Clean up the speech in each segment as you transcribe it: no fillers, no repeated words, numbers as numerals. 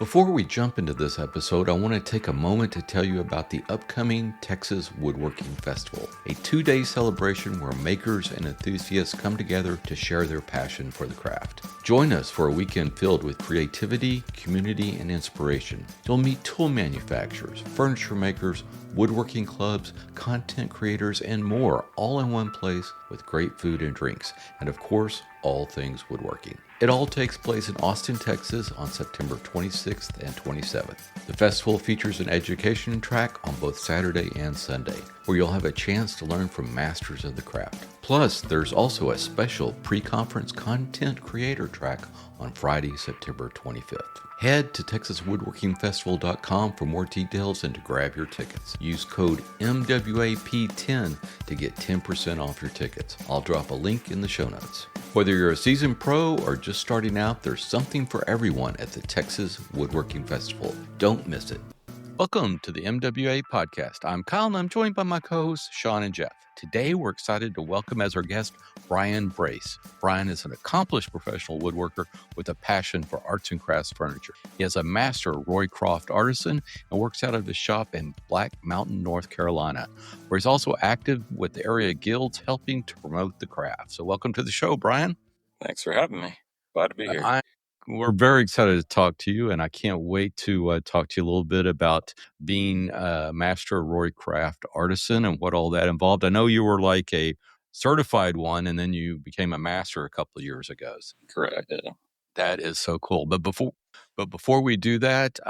Before we jump into this episode, I want to take a moment to tell you about the upcoming Texas Woodworking Festival, a 2-day celebration where makers and enthusiasts come together to share their passion for the craft. Join us for a weekend filled with creativity, community, and inspiration. You'll meet tool manufacturers, furniture makers, woodworking clubs, content creators, and more, all in one place with great food and drinks, and of course, all things woodworking. It all takes place in Austin, Texas on September 26th and 27th. The festival features an education track on both Saturday and Sunday, where you'll have a chance to learn from masters of the craft. Plus, there's also a special pre-conference content creator track on Friday, September 25th. Head to TexasWoodworkingFestival.com for more details and to grab your tickets. Use code MWAP10 to get 10% off your tickets. I'll drop a link in the show notes. Whether you're a seasoned pro or just starting out, there's something for everyone at the Texas Woodworking Festival. Don't miss it. Welcome to the MWA podcast. I'm Kyle and I'm joined by my co-hosts Sean and Jeff. Today we're excited to welcome as our guest Brian Brace. Brian is an accomplished professional woodworker with a passion for arts and crafts furniture. He has a Master Roycroft Artisan and works out of his shop in Black Mountain, North Carolina, where he's also active with the area guilds helping to promote the craft. So welcome to the show, Brian. Thanks for having me. Glad to be here. We're very excited to talk to you, and I can't wait to talk to you a little bit about being a Master Roycroft Artisan and what all that involved. I know you were like a certified one, and then you became a master a couple of years ago. Correct. Yeah. That is so cool. But before we do that,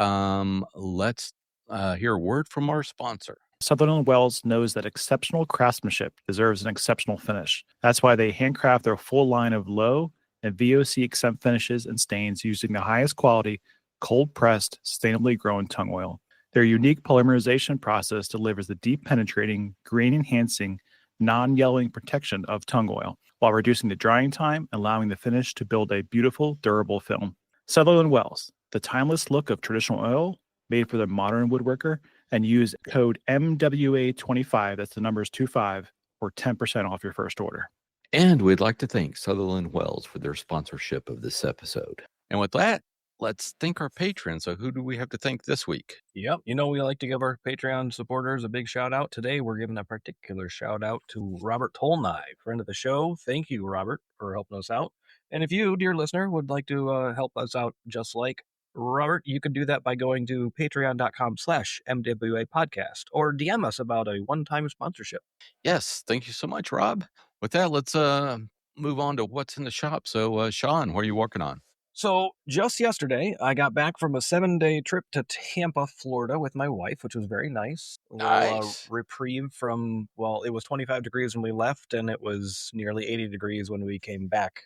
let's hear a word from our sponsor. Sutherland Wells knows that exceptional craftsmanship deserves an exceptional finish. That's why they handcraft their full line of low and VOC exempt finishes and stains using the highest quality, cold-pressed, sustainably grown tung oil. Their unique polymerization process delivers the deep penetrating, grain-enhancing, non-yellowing protection of tung oil, while reducing the drying time, allowing the finish to build a beautiful, durable film. Sutherland Wells, the timeless look of traditional oil, made for the modern woodworker, and use code MWA25, that's the numbers 25, for 10% off your first order. And we'd like to thank Sutherland Wells for their sponsorship of this episode. And with that, let's thank our patrons. So who do we have to thank this week? Yep. We like to give our Patreon supporters a big shout out. Today, we're giving a particular shout out to Robert Tolnai, friend of the show. Thank you, Robert, for helping us out. And if you, dear listener, would like to help us out just like Robert, you can do that by going to patreon.com/MWA podcast or DM us about a one-time sponsorship. Yes. Thank you so much, Rob. With that, let's move on to what's in the shop. So, Sean, what are you working on? So just yesterday, I got back from a 7-day trip to Tampa, Florida with my wife, which was very nice. Nice. Reprieve from, well, it was 25 degrees when we left, and it was nearly 80 degrees when we came back.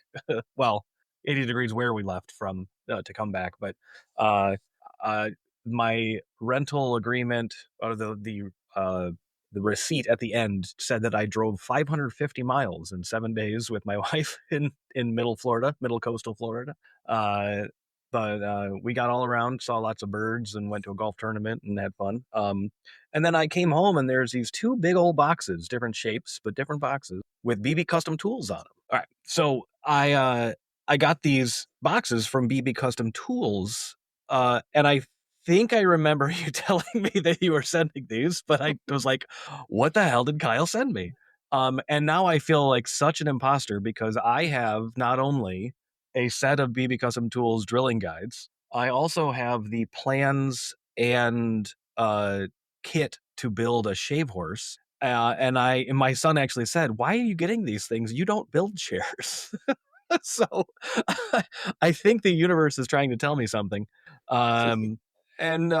Well, 80 degrees where we left from to come back. But my rental agreement, or the receipt at the end said that I drove 550 miles in 7 days with my wife in middle coastal Florida. But we got all around, saw lots of birds, and went to a golf tournament and had fun. And then I came home, and there's these 2 big old boxes, different shapes, but different boxes with BB Custom Tools on them. All right. So I got these boxes from BB Custom Tools, and I think I remember you telling me that you were sending these, but I was like, what the hell did Kyle send me? And now I feel like such an imposter because I have not only a set of BB Custom Tools drilling guides, I also have the plans and kit to build a shave horse. And my son actually said, why are you getting these things? You don't build chairs. So I think the universe is trying to tell me something. And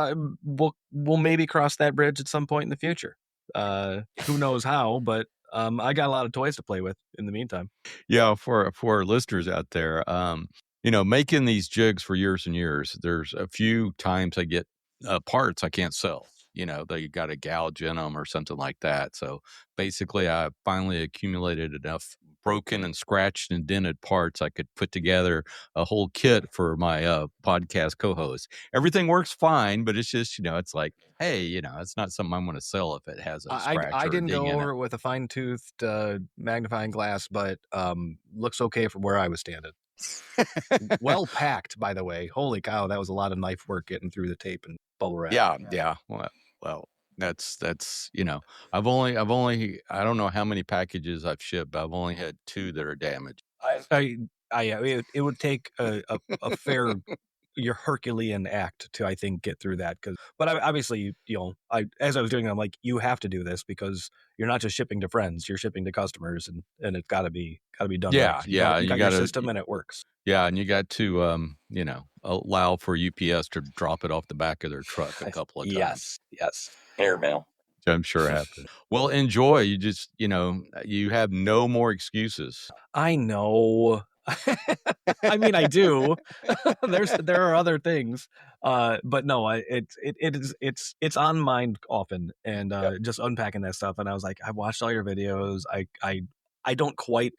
we'll maybe cross that bridge at some point in the future. Who knows how, but I got a lot of toys to play with in the meantime. Yeah, for our listeners out there, making these jigs for years and years, there's a few times I get parts I can't sell. They got a gouge in them or something like that. So basically, I finally accumulated enough broken and scratched and dented parts I could put together a whole kit for my podcast co-host. Everything works fine, but it's just, it's like, hey, it's not something I'm going to sell if it has a scratch. I didn't go over it with a fine-toothed magnifying glass, but looks okay from where I was standing. Well packed, by the way. Holy cow, that was a lot of knife work getting through the tape and bubble wrap. Yeah. Well, that's I've only I don't know how many packages I've shipped, but I've only had 2 that are damaged. It would take a fair your Herculean act to, I think, get through that. But obviously, as I was doing it, I'm like, you have to do this because you're not just shipping to friends, you're shipping to customers, and it's got to be done. Yeah, right. yeah, You got gotta, your system and it works. Yeah, and you got to allow for UPS to drop it off the back of their truck a couple of times. Yes. Airmail. Which I'm sure happened. Well, enjoy. You just you have no more excuses. I know. I mean, I do. There are other things, but no, it's on mind often, and just unpacking that stuff. And I was like, I watched all your videos. I don't quite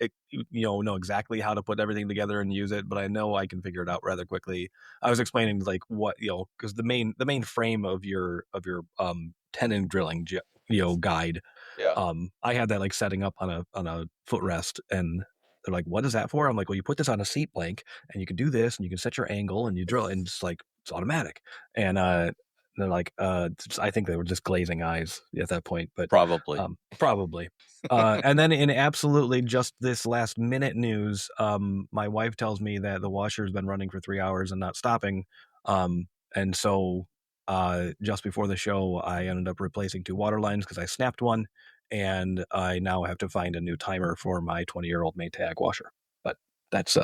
know exactly how to put everything together and use it, but I know I can figure it out rather quickly. I was explaining like what because the main frame of your tenon drilling guide. Yeah. I had that like setting up on a footrest, and they're like, what is that for? I'm like, well, you put this on a seat blank and you can do this and you can set your angle and you drill it, and it's like, it's automatic. And they're like, I think they were just glazing eyes at that point, but probably. And then in absolutely just this last minute news, my wife tells me that the washer's been running for 3 hours and not stopping. And so just before the show, I ended up replacing 2 water lines because I snapped one. And I now have to find a new timer for my 20-year-old Maytag washer. But that's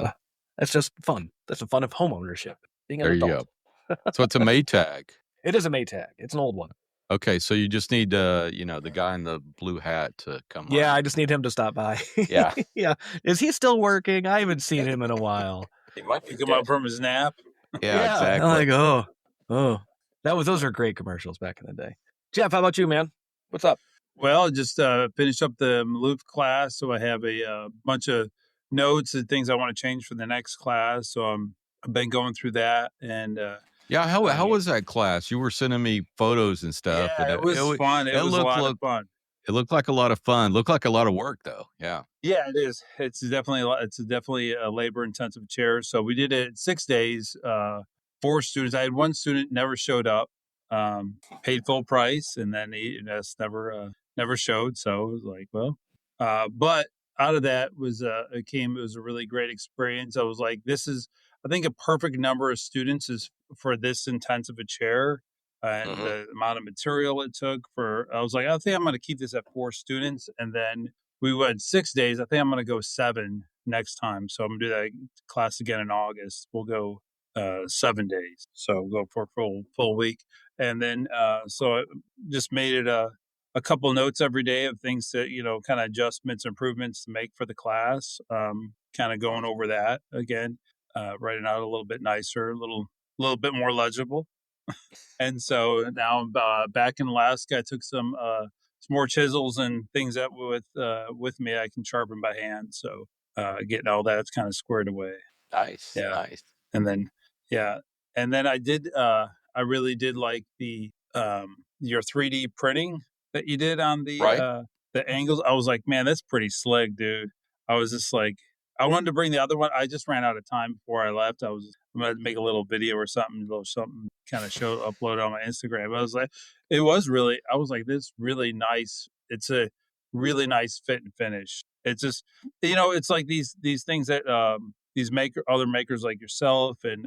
just fun. That's the fun of home ownership. Being an adult. You go. So it's a Maytag. It is a Maytag. It's an old one. Okay, so you just need the guy in the blue hat to come. Yeah, I just need him to stop by. Yeah. Yeah. Is he still working? I haven't seen him in a while. He might be come up from his nap. Yeah, exactly. I'm like, those are great commercials back in the day. Jeff, how about you, man? What's up? Well, just finished up the Maloof class, so I have a bunch of notes and things I want to change for the next class. So I've been going through that, and how was that class? You were sending me photos and stuff. Yeah, and it was fun. It was a lot of fun. It looked like a lot of fun. Looked like a lot of work, though. Yeah. Yeah, it is. It's definitely a labor-intensive chair. So we did it 6 days. 4 students. I had 1 student never showed up. Paid full price, and then he just never showed. So it was like, well, but out of that was it was a really great experience. I was like, this is, I think, a perfect number of students is for this intensive a chair, and the amount of material it took I was like, I think I'm going to keep this at 4 students. And then we went 6 days. I think I'm going to go 7 next time. So I'm going to do that class again in August. We'll go 7 days. So we'll go for a full week. And then, so I just made it a couple notes every day of things that, kind of adjustments, improvements to make for the class. Kind of going over that again, writing out a little bit nicer, a little bit more legible. And so now I'm back in Alaska. I took some more chisels and things that with me I can sharpen by hand. So getting all that's kind of squared away. Nice. Yeah. Nice. And then, I did, I really did like the, your 3D printing that you did on the angles. I was like, man, that's pretty slick, dude. I was just like, I wanted to bring the other one. I just ran out of time before I left. I'm going to make a little video or something kind of upload on my Instagram. I was like, I was like, this really nice. It's a really nice fit and finish. It's just, it's like these things that, these other makers like yourself and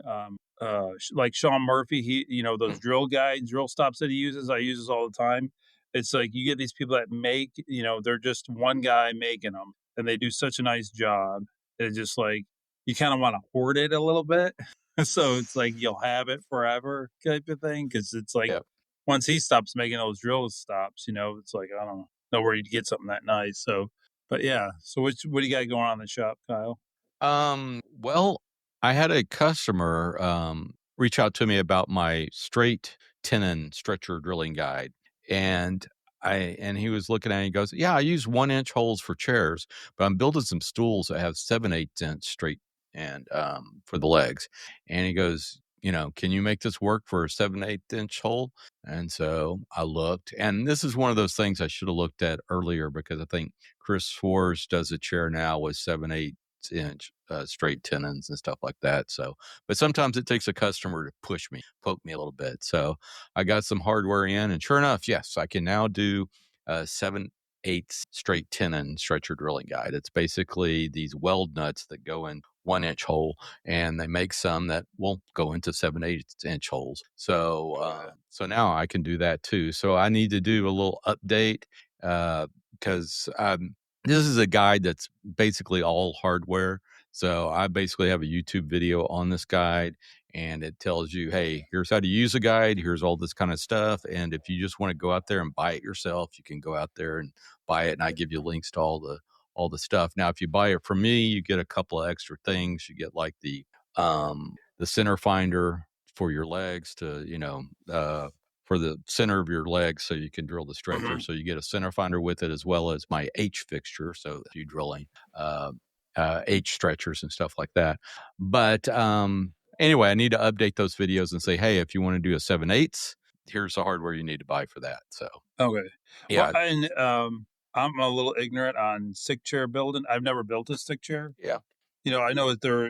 like Sean Murphy, he those drill stops that he uses, I use this all the time. It's like you get these people that make, they're just one guy making them, and they do such a nice job. It's just like you kind of want to hoard it a little bit, so it's like you'll have it forever type of thing. Because it's like once he stops making those drill stops, it's like I don't know where you'd get something that nice. So, but yeah. So what do you got going on in the shop, Kyle? Well, I had a customer reach out to me about my straight tenon stretcher drilling guide, and he was looking at it and he goes, yeah, I use 1-inch holes for chairs, but I'm building some stools that have 7/8 straight and for the legs. And he goes, can you make this work for a 7/8 hole? And so I looked, and this is one of those things I should have looked at earlier, because I think Chris Swartz does a chair now with 7/8 inch straight tenons and stuff like that. So, but sometimes it takes a customer to poke me a little bit. So I got some hardware in, and sure enough, yes, I can now do 7/8 straight tenon stretcher drilling guide. It's basically these weld nuts that go in 1-inch hole, and they make some that will go into 7/8 inch holes. So, so now I can do that too. So I need to do a little update because this is a guide that's basically all hardware. So I basically have a YouTube video on this guide, and it tells you, hey, here's how to use a guide. Here's all this kind of stuff. And if you just want to go out there and buy it yourself, you can go out there and buy it. And I give you links to all the stuff. Now, if you buy it from me, you get a couple of extra things. You get like the center finder for your legs for the center of your legs, so you can drill the stretcher. So you get a center finder with it, as well as my H fixture. So if you're drilling H stretchers and stuff like that. But anyway, I need to update those videos and say, hey, if you want to do a 7/8, here's the hardware you need to buy for that. So Okay. yeah, Well, and I'm a little ignorant on stick chair building. I've never built a stick chair. yeah. I know that they're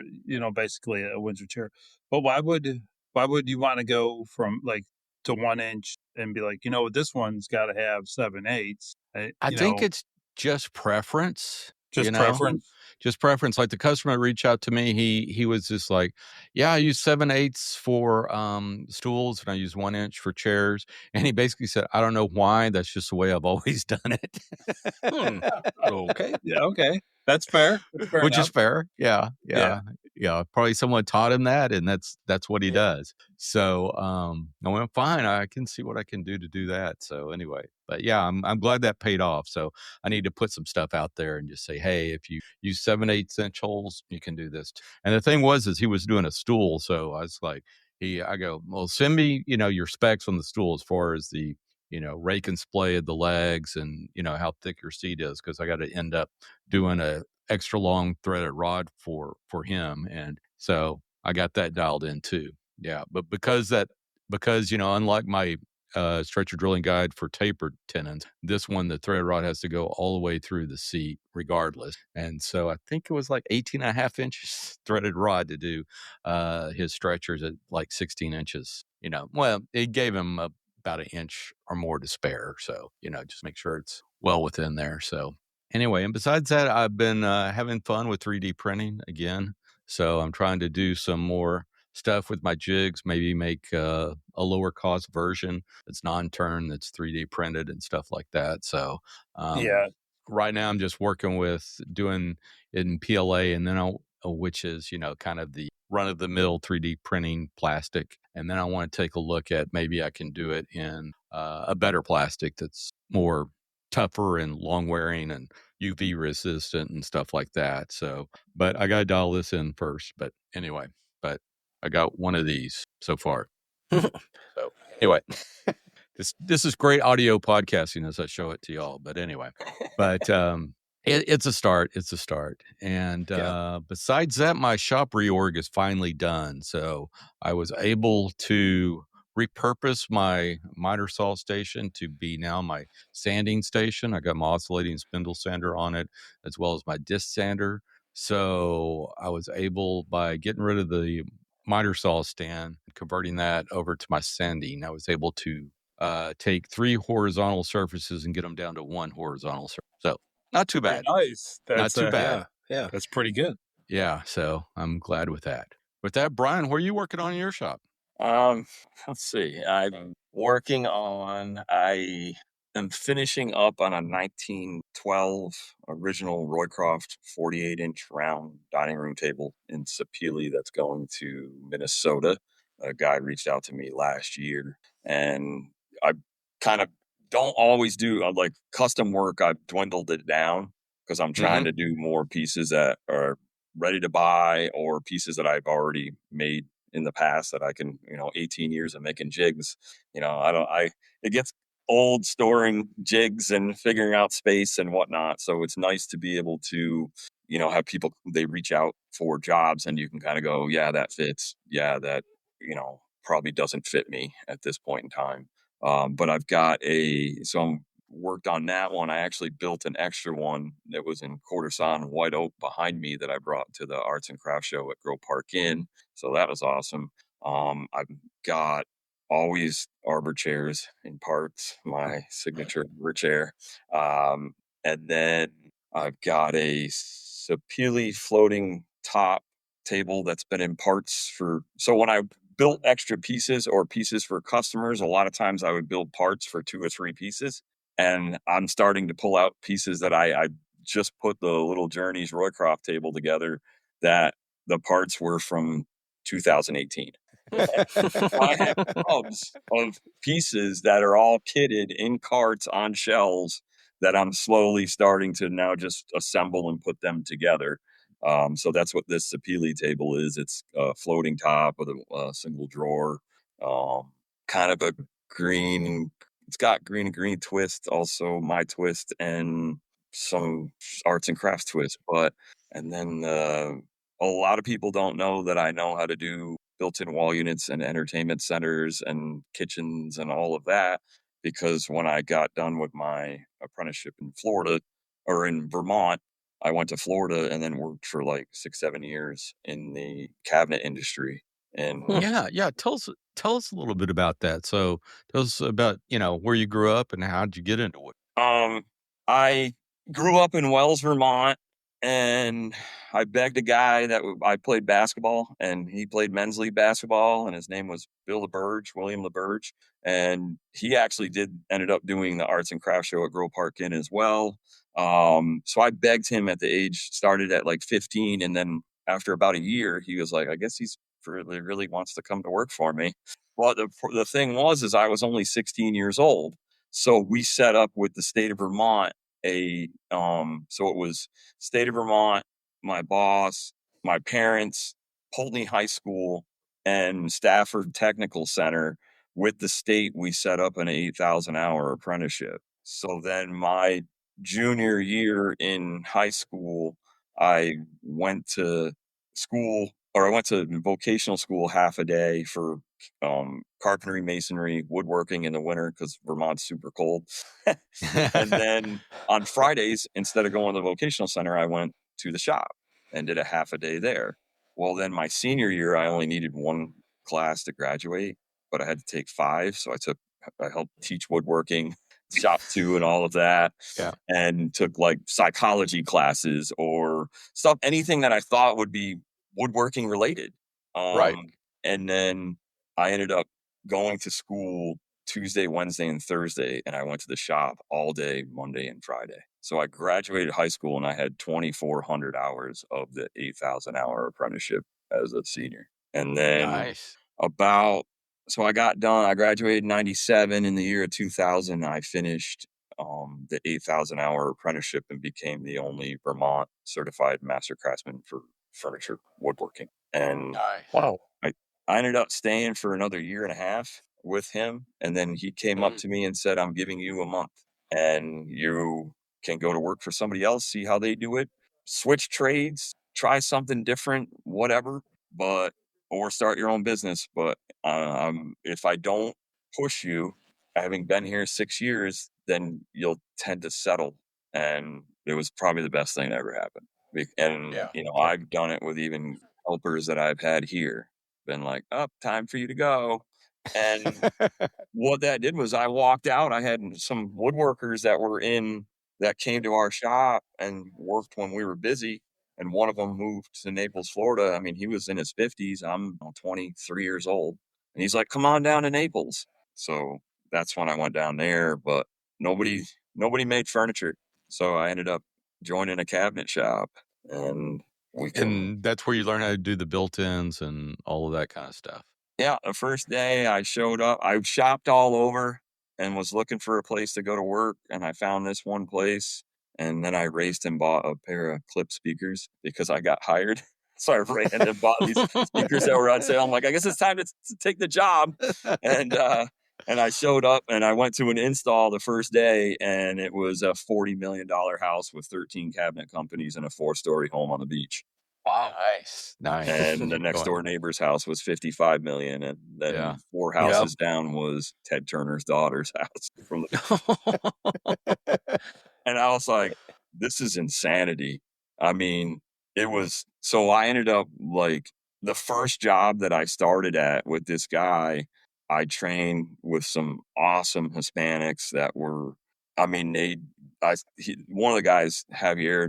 basically a Windsor chair, but why would you want to go from like to 1 inch and be like, this one's got to have 7/8? I think it's just preference. Just preference. Just preference. Like the customer reached out to me, he was just like, yeah, I use 7/8 for stools, and I use 1-inch for chairs. And he basically said, I don't know why, that's just the way I've always done it. Okay. Yeah, okay. That's fair. Which is fair. Yeah. Probably someone taught him that, and that's what he does. So I went, fine, I can see what I can do to do that. So anyway, but yeah, I'm glad that paid off. So I need to put some stuff out there and just say, hey, if you use 7/8 inch holes, you can do this. And the thing was, is he was doing a stool. So I was like, I go, well, send me, your specs on the stool as far as the, rake and splay of the legs, and, how thick your seat is. Cause I got to end up doing a extra long threaded rod for him. And so I got that dialed in too. Yeah. But because unlike my stretcher drilling guide for tapered tenons, this one, the thread rod has to go all the way through the seat regardless. And so I think it was like 18.5 inches threaded rod to do his stretchers at like 16 inches. Well, it gave him about an inch or more to spare. So, just make sure it's well within there. So anyway, and besides that, I've been having fun with 3D printing again. So I'm trying to do some more stuff with my jigs, maybe make a lower cost version that's non-turn, that's 3D printed and stuff like that. So right now I'm just working with doing it in PLA, and then which is, kind of the run-of-the-mill 3D printing plastic. And then I want to take a look at maybe I can do it in a better plastic that's more tougher and long wearing and UV resistant and stuff like that. So, but I got to dial this in first. But anyway, I got one of these so far. So anyway, this is great audio podcasting as I show it to y'all. But anyway, it's a start. It's a start. And besides that, my shop reorg is finally done. So I was able to repurpose my miter saw station to be now my sanding station. I got my oscillating spindle sander on it, as well as my disc sander. So I was able, by getting rid of the miter saw stand, converting that over to my sanding, I was able to take 3 horizontal surfaces and get them down to 1 horizontal surface. So not too bad. Nice. Not too bad. Yeah. That's pretty good. Yeah. So I'm glad with that. With that, Brian, what are you working on in your shop? Let's see. I am finishing up on a 1912 original Roycroft 48-inch round dining room table in Sapele that's going to Minnesota. A guy reached out to me last year, and I kind of don't always do like custom work. I've dwindled it down because I'm trying to do more pieces that are ready to buy, or pieces that I've already made in the past that I can, 18 years of making jigs. It gets old storing jigs and figuring out space and whatnot. So it's nice to be able to, have people, they reach out for jobs and you can kind of go, yeah, that fits. Yeah, that, probably doesn't fit me at this point in time. But I've got so I'm worked on that one, I actually built an extra one that was in quarter-sawn white oak behind me that I brought to the arts and craft show at Grove Park Inn. So that was awesome. I've got always arbor chairs in parts, my signature arbor chair. And then I've got a Sapili floating top table that's been in parts so when I built extra pieces or pieces for customers, a lot of times I would build parts for 2 or 3 pieces. And I'm starting to pull out pieces that I just put the little Journeys Roycroft table together that the parts were from 2018. I have tubs of pieces that are all kitted in carts on shelves that I'm slowly starting to now just assemble and put them together. So that's what this Sapili table is. It's a floating top with a single drawer, kind of a green. It's got green and green twist, also my twist, and some arts and crafts twist. And then a lot of people don't know that I know how to do built-in wall units and entertainment centers and kitchens and all of that, because when I got done with my apprenticeship in Florida or in Vermont, I went to Florida and then worked for like 6-7 years in the cabinet industry. And Yeah. Tell us a little bit about that. So tell us about, where you grew up and how did you get into it? I grew up in Wells, Vermont, and I begged a guy that I played basketball, and he played men's league basketball, and his name was William LeBurge, and he actually ended up doing the arts and crafts show at Grove Park Inn as well. So I begged him at the age, started at like 15, and then after about a year, he was like, I guess he's really wants to come to work for me. Well, the thing is I was only 16 years old. So we set up with the state of Vermont so it was state of Vermont, my boss, my parents, Pulteney High School, and Stafford Technical Center. With the state, we set up an 8,000-hour apprenticeship. So then my junior year in high school, I went to vocational school half a day for carpentry, masonry, woodworking in the winter because Vermont's super cold. And then on Fridays, instead of going to the vocational center, I went to the shop and did a half a day there. Well, then my senior year, I only needed 1 class to graduate, but I had to take 5. So I helped teach woodworking, shop 2 and all of that. Yeah. And took like psychology classes or stuff, anything that I thought would be woodworking related. Right. And then I ended up going to school Tuesday, Wednesday, and Thursday, and I went to the shop all day, Monday and Friday. So I graduated high school and I had 2,400 hours of the 8,000-hour apprenticeship as a senior. And then Nice. So I got done. I graduated in 97. In the year of 2000, I finished the 8,000-hour apprenticeship and became the only Vermont certified master craftsman for furniture woodworking. And Nice. Wow. I ended up staying for another year and a half with him. And then he came up to me and said, I'm giving you a month and you can go to work for somebody else, see how they do it, switch trades, try something different, whatever, or start your own business. But if I don't push you, having been here 6 years, then you'll tend to settle. And it was probably the best thing that ever happened. And, I've done it with even helpers that I've had here. Been like, time for you to go. And what that did was I walked out. I had some woodworkers that came to our shop and worked when we were busy. And one of them moved to Naples, Florida. I mean, he was in his 50s. I'm 23 years old. And he's like, come on down to Naples. So that's when I went down there. But nobody made furniture. So I ended up joining a cabinet shop. And that's where you learn how to do the built-ins and all of that kind of stuff. Yeah, the first day I showed up, I shopped all over and was looking for a place to go to work. And I found this one place. And then I raced and bought a pair of clip speakers because I got hired. So I ran and bought these speakers that were on sale. I'm like, I guess it's time to take the job. And I showed up and I went to an install the first day. And it was a $40 million house with 13 cabinet companies and a 4-story home on the beach. Wow. Nice. And the Keep next going. door neighbor's house was 55 million. And then Yeah. 4 houses down was Ted Turner's daughter's house. And I was like, this is insanity. I mean, it was, so I ended up like the first job that I started at with this guy, I trained with some awesome Hispanics that were, I mean, one of the guys, Javier,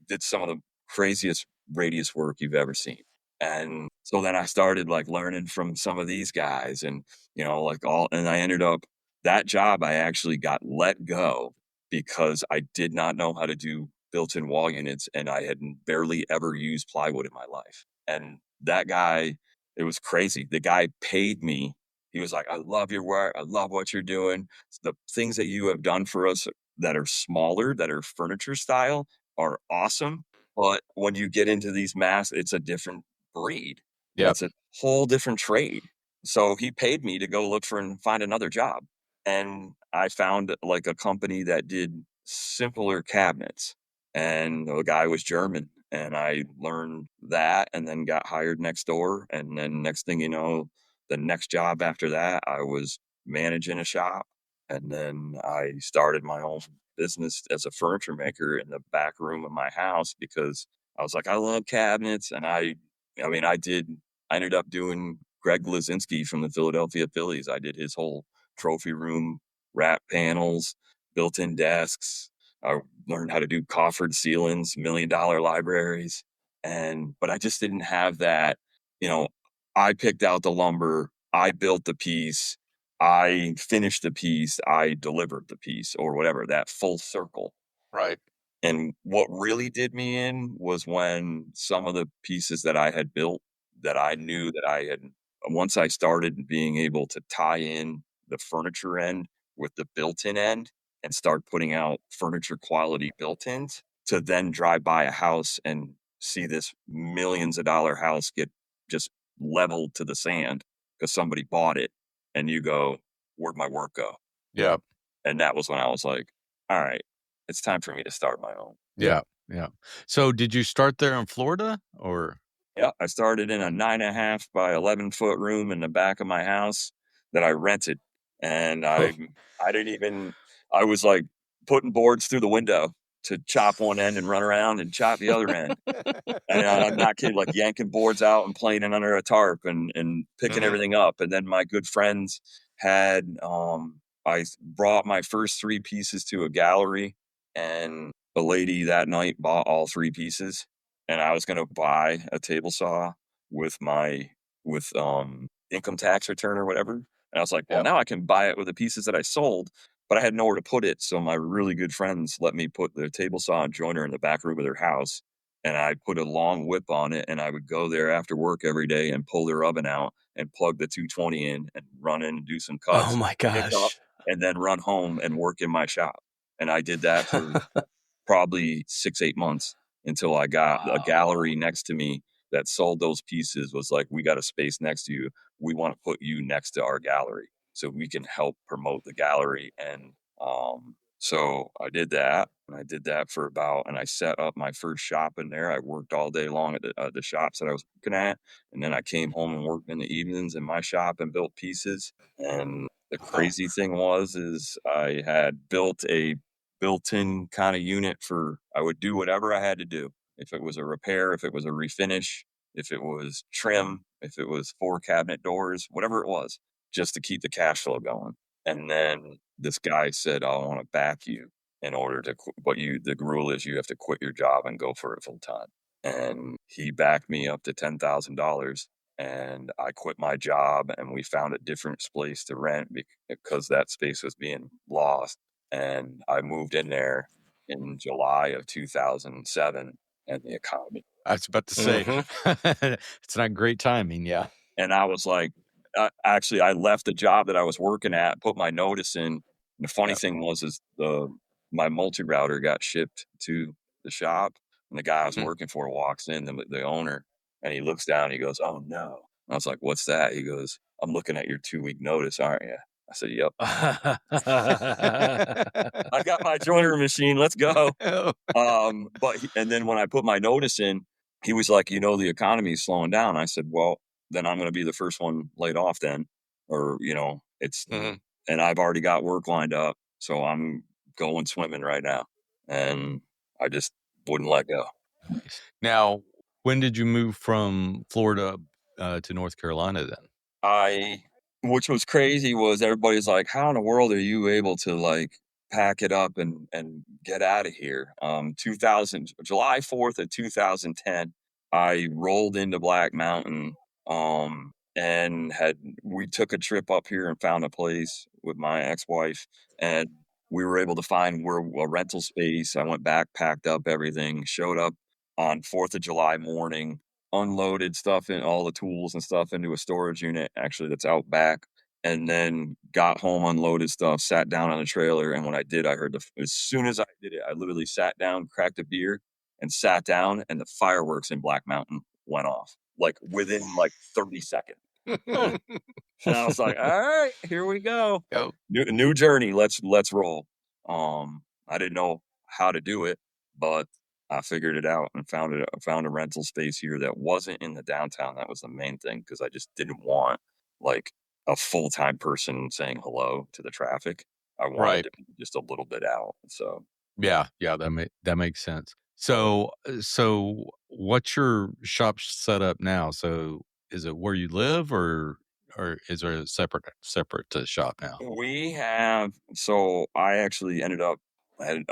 did some of the craziest radius work you've ever seen. And so then I started like learning from some of these guys and, and I ended up, that job, I actually got let go because I did not know how to do built-in wall units and I had barely ever used plywood in my life. And that guy, it was crazy. The guy paid me. He was like, I love your work. I love what you're doing. The things that you have done for us that are smaller, that are furniture style, are awesome. But when you get into these it's a different breed. Yep. It's a whole different trade. So he paid me to go look for and find another job. And I found like a company that did simpler cabinets. And the guy was German. And I learned that and then got hired next door. And then next thing you know, the next job after that, I was managing a shop. And then I started my own business as a furniture maker in the back room of my house because I was like, I love cabinets. And I ended up doing Greg Wisniewski from the Philadelphia Phillies. I did his whole trophy room, wrap panels, built-in desks. I learned how to do coffered ceilings, $1 million libraries. But I just didn't have that, I picked out the lumber, I built the piece, I finished the piece, I delivered the piece or whatever, that full circle. Right. And what really did me in was when some of the pieces that I had built that I knew that I had, once I started being able to tie in the furniture end with the built-in end and start putting out furniture quality built-ins, to then drive by a house and see this millions of dollar house get just leveled to the sand because somebody bought it, and you go, where'd my work go? Yeah. And that was when I was like, all right, it's time for me to start my own. Yeah. So did you start there in Florida or? Yeah, I started in a 9.5 by 11-foot room in the back of my house that I rented. And I was like putting boards through the window to chop one end and run around and chop the other end. And I'm not kidding, like yanking boards out and playing it under a tarp and picking everything up. And then my good friends had, I brought my first 3 pieces to a gallery, and the lady that night bought all 3 pieces. And I was going to buy a table saw with income tax return or whatever. And I was like, well, now I can buy it with the pieces that I sold, but I had nowhere to put it. So my really good friends let me put the table saw and joiner in the back room of their house. And I put a long whip on it, and I would go there after work every day and pull their oven out and plug the 220 in and run in and do some cuts. Oh my pick up, gosh. and then run home and work in my shop. And I did that for probably 6-8 months until I got a gallery next to me that sold those pieces, was like, we got a space next to you. We want to put you next to our gallery so we can help promote the gallery. And so I did that, and I did that for and I set up my first shop in there. I worked all day long at the shops that I was working at. And then I came home and worked in the evenings in my shop and built pieces. And the crazy thing is I had built a built-in kind of unit I would do whatever I had to do. If it was a repair, if it was a refinish, if it was trim, if it was 4 cabinet doors, whatever it was, just to keep the cash flow going. And then this guy said, I want to back you in order to the rule is you have to quit your job and go for it full time. And he backed me up to $10,000. And I quit my job, and we found a different place to rent because that space was being lost. And I moved in there in July of 2007, and the economy. I was about to say, it's not great timing. Yeah. And I was like, actually, I left the job that I was working at, put my notice in. And the funny thing is my multi-router got shipped to the shop, and the guy I was working for walks in, the owner, and he looks down, and he goes, oh no. And I was like, what's that? He goes, I'm looking at your 2-week notice, aren't you? I said, yep. I got my joiner machine. Let's go. And then when I put my notice in, he was like, the economy is slowing down. I said, well, then I'm going to be the first one laid off then, or, and I've already got work lined up. So I'm going swimming right now. And I just wouldn't let go. Nice. Now, when did you move from Florida to North Carolina then? Which was crazy, was everybody's like, how in the world are you able to like pack it up and get out of here? 2000 July 4th of 2010, I rolled into Black Mountain, and we took a trip up here and found a place with my ex-wife, and we were able to find a rental space. I went back, packed up everything, showed up on 4th of July morning, unloaded stuff in all the tools and stuff into a storage unit, actually, that's out back. And then got home, unloaded stuff, sat down on the trailer. And when I did, I heard as soon as I did it, I literally sat down, cracked a beer and sat down, and the fireworks in Black Mountain went off like within like 30 seconds. And I was like, all right, here we go. Yep. New journey. Let's roll. I didn't know how to do it, but I figured it out and found a rental space here that wasn't in the downtown. That was the main thing, because I just didn't want like a full-time person saying hello to the traffic. I wanted to be just a little bit out. So yeah, that makes sense. So what's your shop set up now? So is it where you live, or is there a separate shop now? So I actually ended up had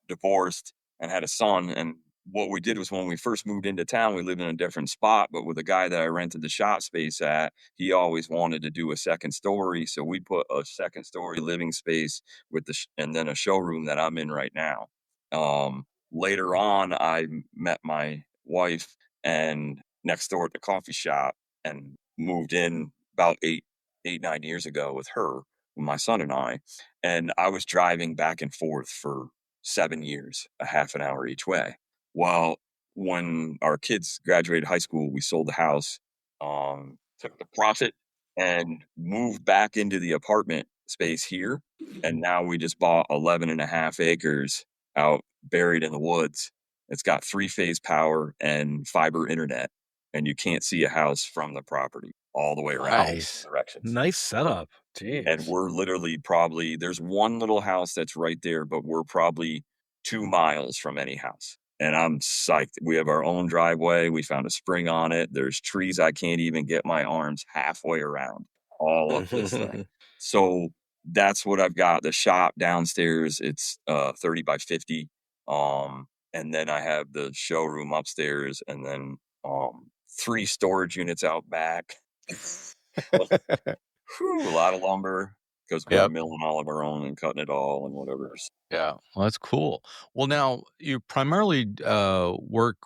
divorced and had a son, and what we did was, when we first moved into town, we lived in a different spot, but with the guy that I rented the shop space at, he always wanted to do a second story, so we put a second story living space with and then a showroom that I'm in right now. Later on, I met my wife and next door at the coffee shop, and moved in about 9 years ago with her, with my son and I was driving back and forth for 7 years, a half an hour each way. Well, when our kids graduated high school, we sold the house, took the profit, and moved back into the apartment space here. And now we just bought 11 and a half acres out buried in the woods. It's got 3-phase power and fiber internet, and you can't see a house from the property all the way around. Nice. Directions. Nice setup. Jeez. And we're literally there's one little house that's right there, but we're probably 2 miles from any house. And I'm psyched. We have our own driveway. We found a spring on it. There's trees I can't even get my arms halfway around all of this thing. So that's what I've got. The shop downstairs, it's 30 by 50. And then I have the showroom upstairs, and then 3 storage units out back. A lot of lumber, because we're milling all of our own and cutting it all and whatever. Yeah, well, that's cool. Well, now you primarily work,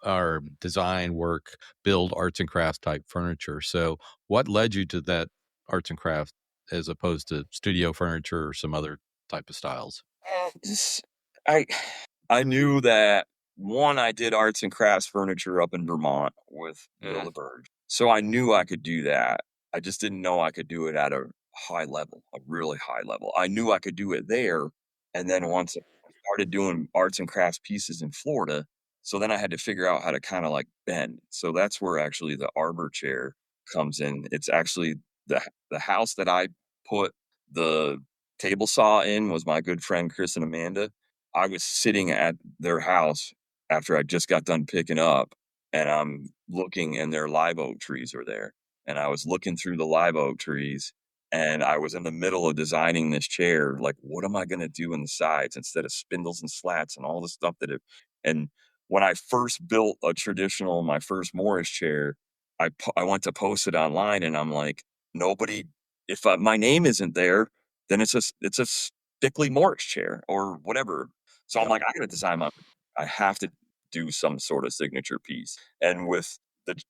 or design work, build arts and crafts type furniture. So what led you to that arts and craft as opposed to studio furniture or some other type of styles? I knew that, one, I did arts and crafts furniture up in Vermont with Bill the Bird. So I knew I could do that. I just didn't know I could do it at a high level, a really high level. I knew I could do it there. And then once I started doing arts and crafts pieces in Florida, so then I had to figure out how to kind of like bend. So that's where actually the arbor chair comes in. It's actually the house that I put the table saw in was my good friend Chris and Amanda. I was sitting at their house after I just got done picking up, and I'm looking, and their live oak trees are there. And I was looking through the live oak trees, and I was in the middle of designing this chair. Like, what am I going to do in the sides instead of spindles and slats and all the stuff and when I first built my first Morris chair, I went to post it online, and I'm like, nobody, if my name isn't there, then it's a Stickley Morris chair or whatever. So I'm like, I got to design I have to do some sort of signature piece. And with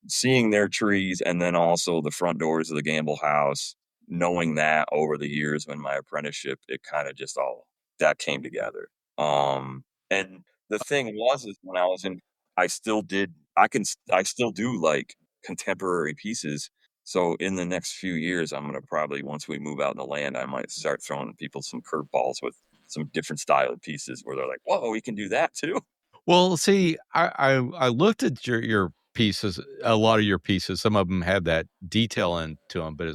seeing their trees, and then also the front doors of the Gamble house, knowing that over the years when my apprenticeship, it kind of just all that came together. And the thing is when I was I still do like contemporary pieces. So in the next few years, I'm going to probably, once we move out in the land, I might start throwing people some curveballs with some different style of pieces where they're like, whoa, we can do that too. Well, see, I looked at your pieces, a lot of your pieces. Some of them had that detail into them, but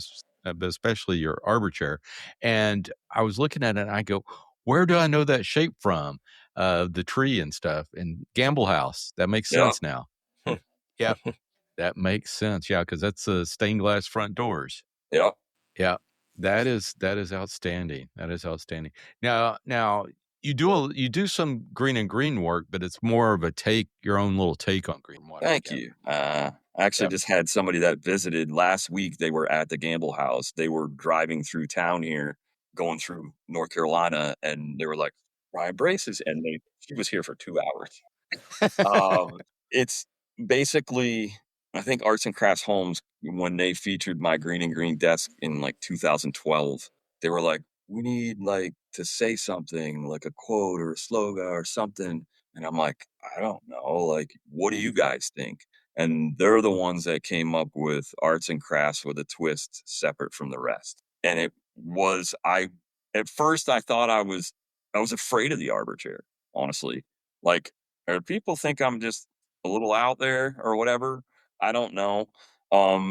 especially your arbor chair. And I was looking at it, and I go, "Where do I know that shape from? The tree and stuff." And Gamble House. That makes Yeah. sense now. Yeah, that makes sense. Yeah, because that's stained glass front doors. Yeah. Yeah, that is outstanding. That is outstanding. Now you do some green and green work, but it's more of your own little take on green. What I Thank gather. you. I actually Yep. just had somebody that visited last week. They were at the Gamble House. They were driving through town here, going through North Carolina, and they were like, "Ryan Braces," and she was here for 2 hours. It's basically, I think Arts and Crafts Homes, when they featured my green and green desk in like 2012, they were like, "We need like to say something like a quote or a slogan or something." And I'm like, "I don't know. Like, what do you guys think?" And they're the ones that came up with Arts and Crafts with a twist separate from the rest. And it was, at first I thought I was afraid of the arbor chair, honestly. Like, or people think I'm just a little out there or whatever. I don't know.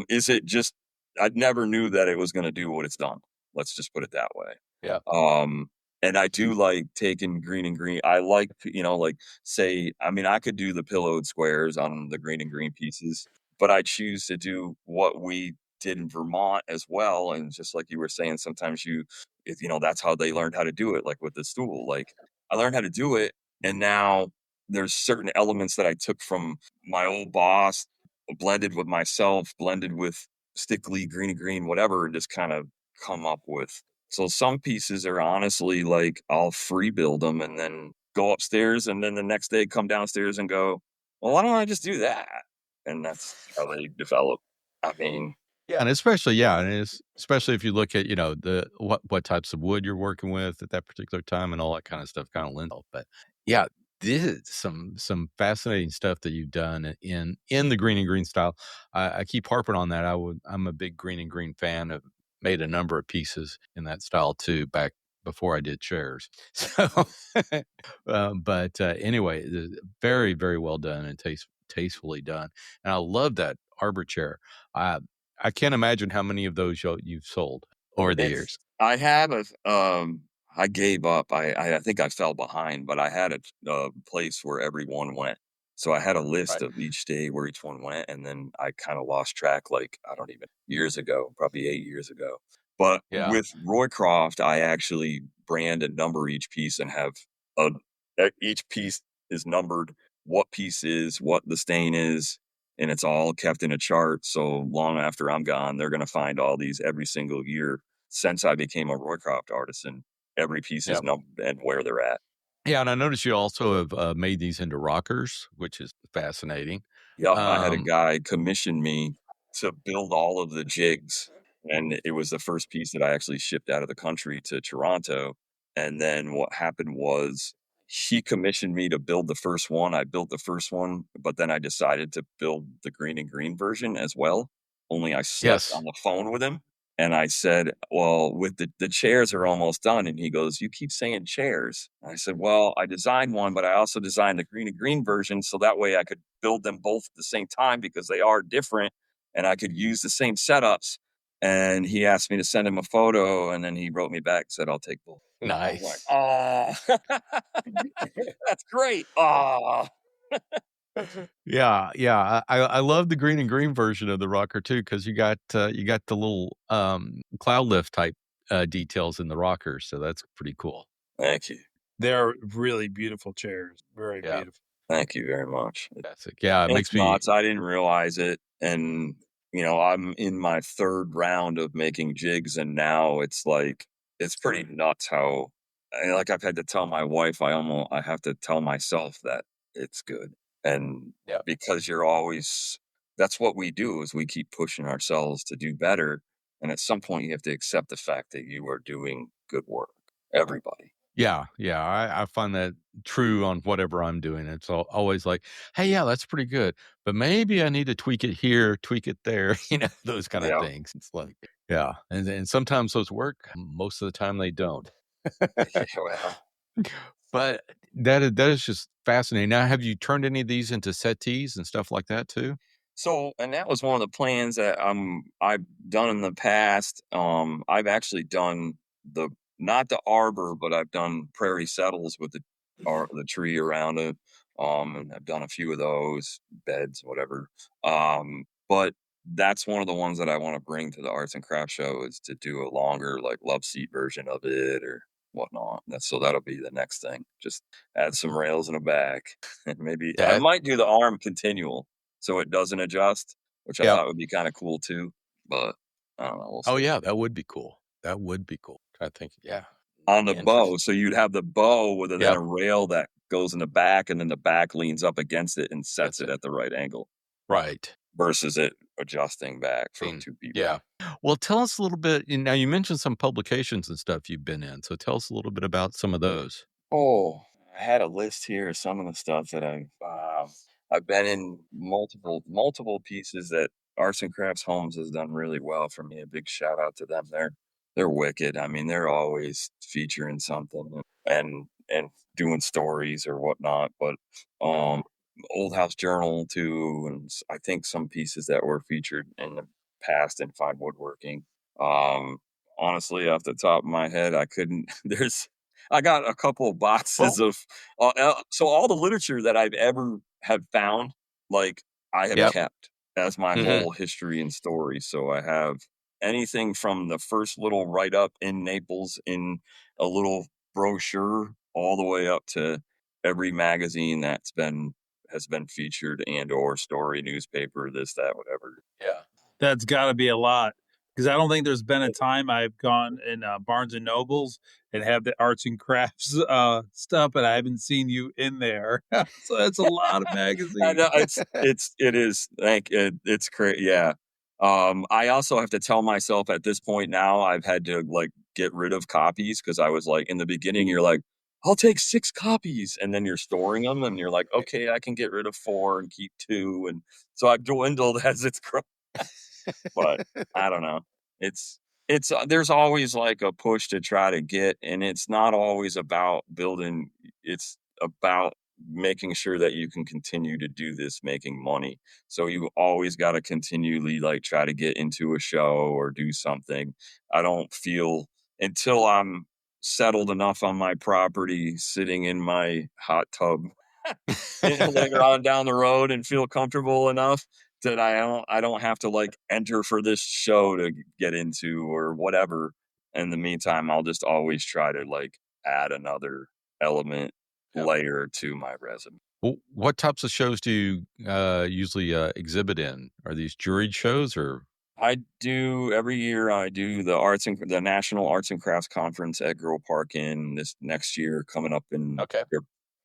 Is it just I never knew that it was going to do what it's done. Let's just put it that way. Yeah. And I do like taking green and green. I like, like say, I mean, I could do the pillowed squares on the green and green pieces, but I choose to do what we did in Vermont as well. And just like you were saying, sometimes that's how they learned how to do it, like with the stool. Like I learned how to do it, and now there's certain elements that I took from my old boss, blended with myself, blended with Stickley, Green and Green, whatever, and just kind of come up with. So some pieces are honestly like I'll free build them and then go upstairs, and then the next day come downstairs and go, well, why don't I just do that? And that's how they develop. I mean, Yeah, and especially if you look at the what types of wood you're working with at that particular time and all that kind of stuff kind of lends itself. But yeah, this is some fascinating stuff that you've done in the green and green style. I keep harping on that. I'm a big green and green fan. I've made a number of pieces in that style too back before I did chairs. So, but anyway, very very well done and tastefully done. And I love that arbor chair. I can't imagine how many of those you've sold over the it's years. I have I gave up. I think I fell behind, but I had a place where everyone went. So I had a list Right. of each day where each one went, and then I kind of lost track. Like I don't even years ago, probably 8 years ago. But Yeah. with Roycroft, I actually brand and number each piece and have a each piece is numbered. What piece is what the stain is, and it's all kept in a chart. So long after I'm gone, they're going to find all these every single year since I became a Roycroft artisan. Every piece is Yeah. numbered and where they're at. Yeah, and I noticed you also have made these into rockers, which is fascinating. Yep, I had a Um, guy commission me to build all of the jigs, and it was the first piece that I actually shipped out of the country to Toronto. And then what happened was he commissioned me to build the first one. I built the first one, but then I decided to build the green and green version as well. Only I slept yes. on the phone with him. And I said, well, with the chairs are almost done. And he goes, you keep saying chairs. And I said, well, I designed one, but I also designed the green and green version. So that way I could build them both at the same time because they are different and I could use the same setups. And he asked me to send him a photo. And then he wrote me back, said, I'll take both. I was like, Nice. oh, that's great. Oh, Yeah, yeah. I love the green and green version of the rocker too because you got the little cloud lift type details in the rockers, so that's pretty cool. thank you. They're really beautiful chairs. Very Yeah, beautiful. Thank you very much. fantastic. Yeah, it It's makes me. nuts. I didn't realize it. And, I'm in my third round of making jigs. And now it's like, it's pretty nuts how, like I've had to tell my wife, I have to tell myself that it's good. And Yeah. because that's what we do is we keep pushing ourselves to do better. And at some point you have to accept the fact that you are doing good work. Everybody. Yeah, yeah, I find that true on whatever I'm doing. It's always like, hey, yeah, that's pretty good, but maybe I need to tweak it here, tweak it there, those kind of Yeah. things. It's like, yeah, and sometimes those work. Most of the time, they don't. Well, But That is just fascinating. Now, have you turned any of these into settees and stuff like that too? So, and that was one of the plans that I've done in the past. I've actually done the not the arbor, but I've done prairie settles with the tree around it. And I've done a few of those beds, whatever. But that's one of the ones that I want to bring to the arts and crafts show is to do a longer like love seat version of it or whatnot. So that'll be the next thing. Just add some rails in the back, and maybe I That might do the arm continual so it doesn't adjust, which I Yep. thought would be kind of cool too. But I don't know. We'll Oh see. yeah, that would be cool. That would be cool. I think yeah. On the bow, Interesting. so you'd have the bow with then Yep. a rail that goes in the back, and then the back leans up against it and sets That's it it. at the right angle Right. versus it adjusting back for Being- two people. Yeah. Well, tell us a little bit. Now, you mentioned some publications and stuff you've been in. So tell us a little bit about some of those. Oh, I had a list here of some of the stuff that I've been in multiple pieces that Arts and Crafts Homes has done really well for me. A big shout out to them. They're wicked. I mean, they're always featuring something and doing stories or whatnot. But Old House Journal too, and I think some pieces that were featured in the past in fine woodworking. Honestly, off the top of my head, I couldn't. I got a couple of boxes of so all the literature that I've ever have found, like I have Yep. kept as my Mhm. whole history and story. So I have anything from the first little write up in Naples in a little brochure all the way up to every magazine has been featured and or story newspaper, this, that, whatever. Yeah. That's got to be a lot because I don't think there's been a time I've gone in Barnes and Nobles and have the arts and crafts stuff, and I haven't seen you in there. So that's a lot of I magazines. know it is. It's crazy. Yeah. I also have to tell myself at this point now I've had to like get rid of copies because I was like in the beginning you're like I'll take 6 copies and then you're storing them and you're like okay I can get rid of 4 and keep 2 and so I've dwindled as it's grown. But I don't know. It's there's always like a push to try to get, and it's not always about building. It's about making sure that you can continue to do this, making money. So you always got to continually like try to get into a show or do something. I don't feel until I'm settled enough on my property, sitting in my hot tub later on down the road and feel comfortable enough that I don't have to like enter for this show to get into or whatever. In the meantime, I'll just always try to like add another element Yep. layer to my resume. Well, what types of shows do you usually exhibit in? Are these juried shows or? I do every year. I do the National Arts and Crafts Conference at Grove Park in this next year coming up in Okay.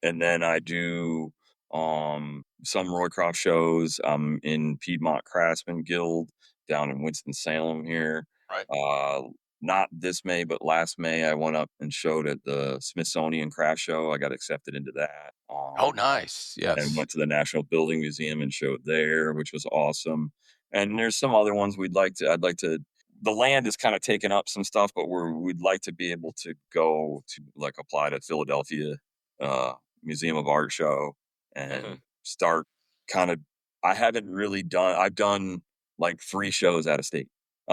and then I do some Roycroft shows. In Piedmont Craftsman Guild down in Winston-Salem here. Right. Not this May, but last May, I went up and showed at the Smithsonian Craft Show. I got accepted into that. Oh, nice. And Yes. went to the National Building Museum and showed there, which was awesome. And there's some other ones I'd like to. The land is kind of taking up some stuff, but we'd like to be able to go to like apply to Philadelphia Museum of Art show and start kind of. I've done like 3 shows out of state.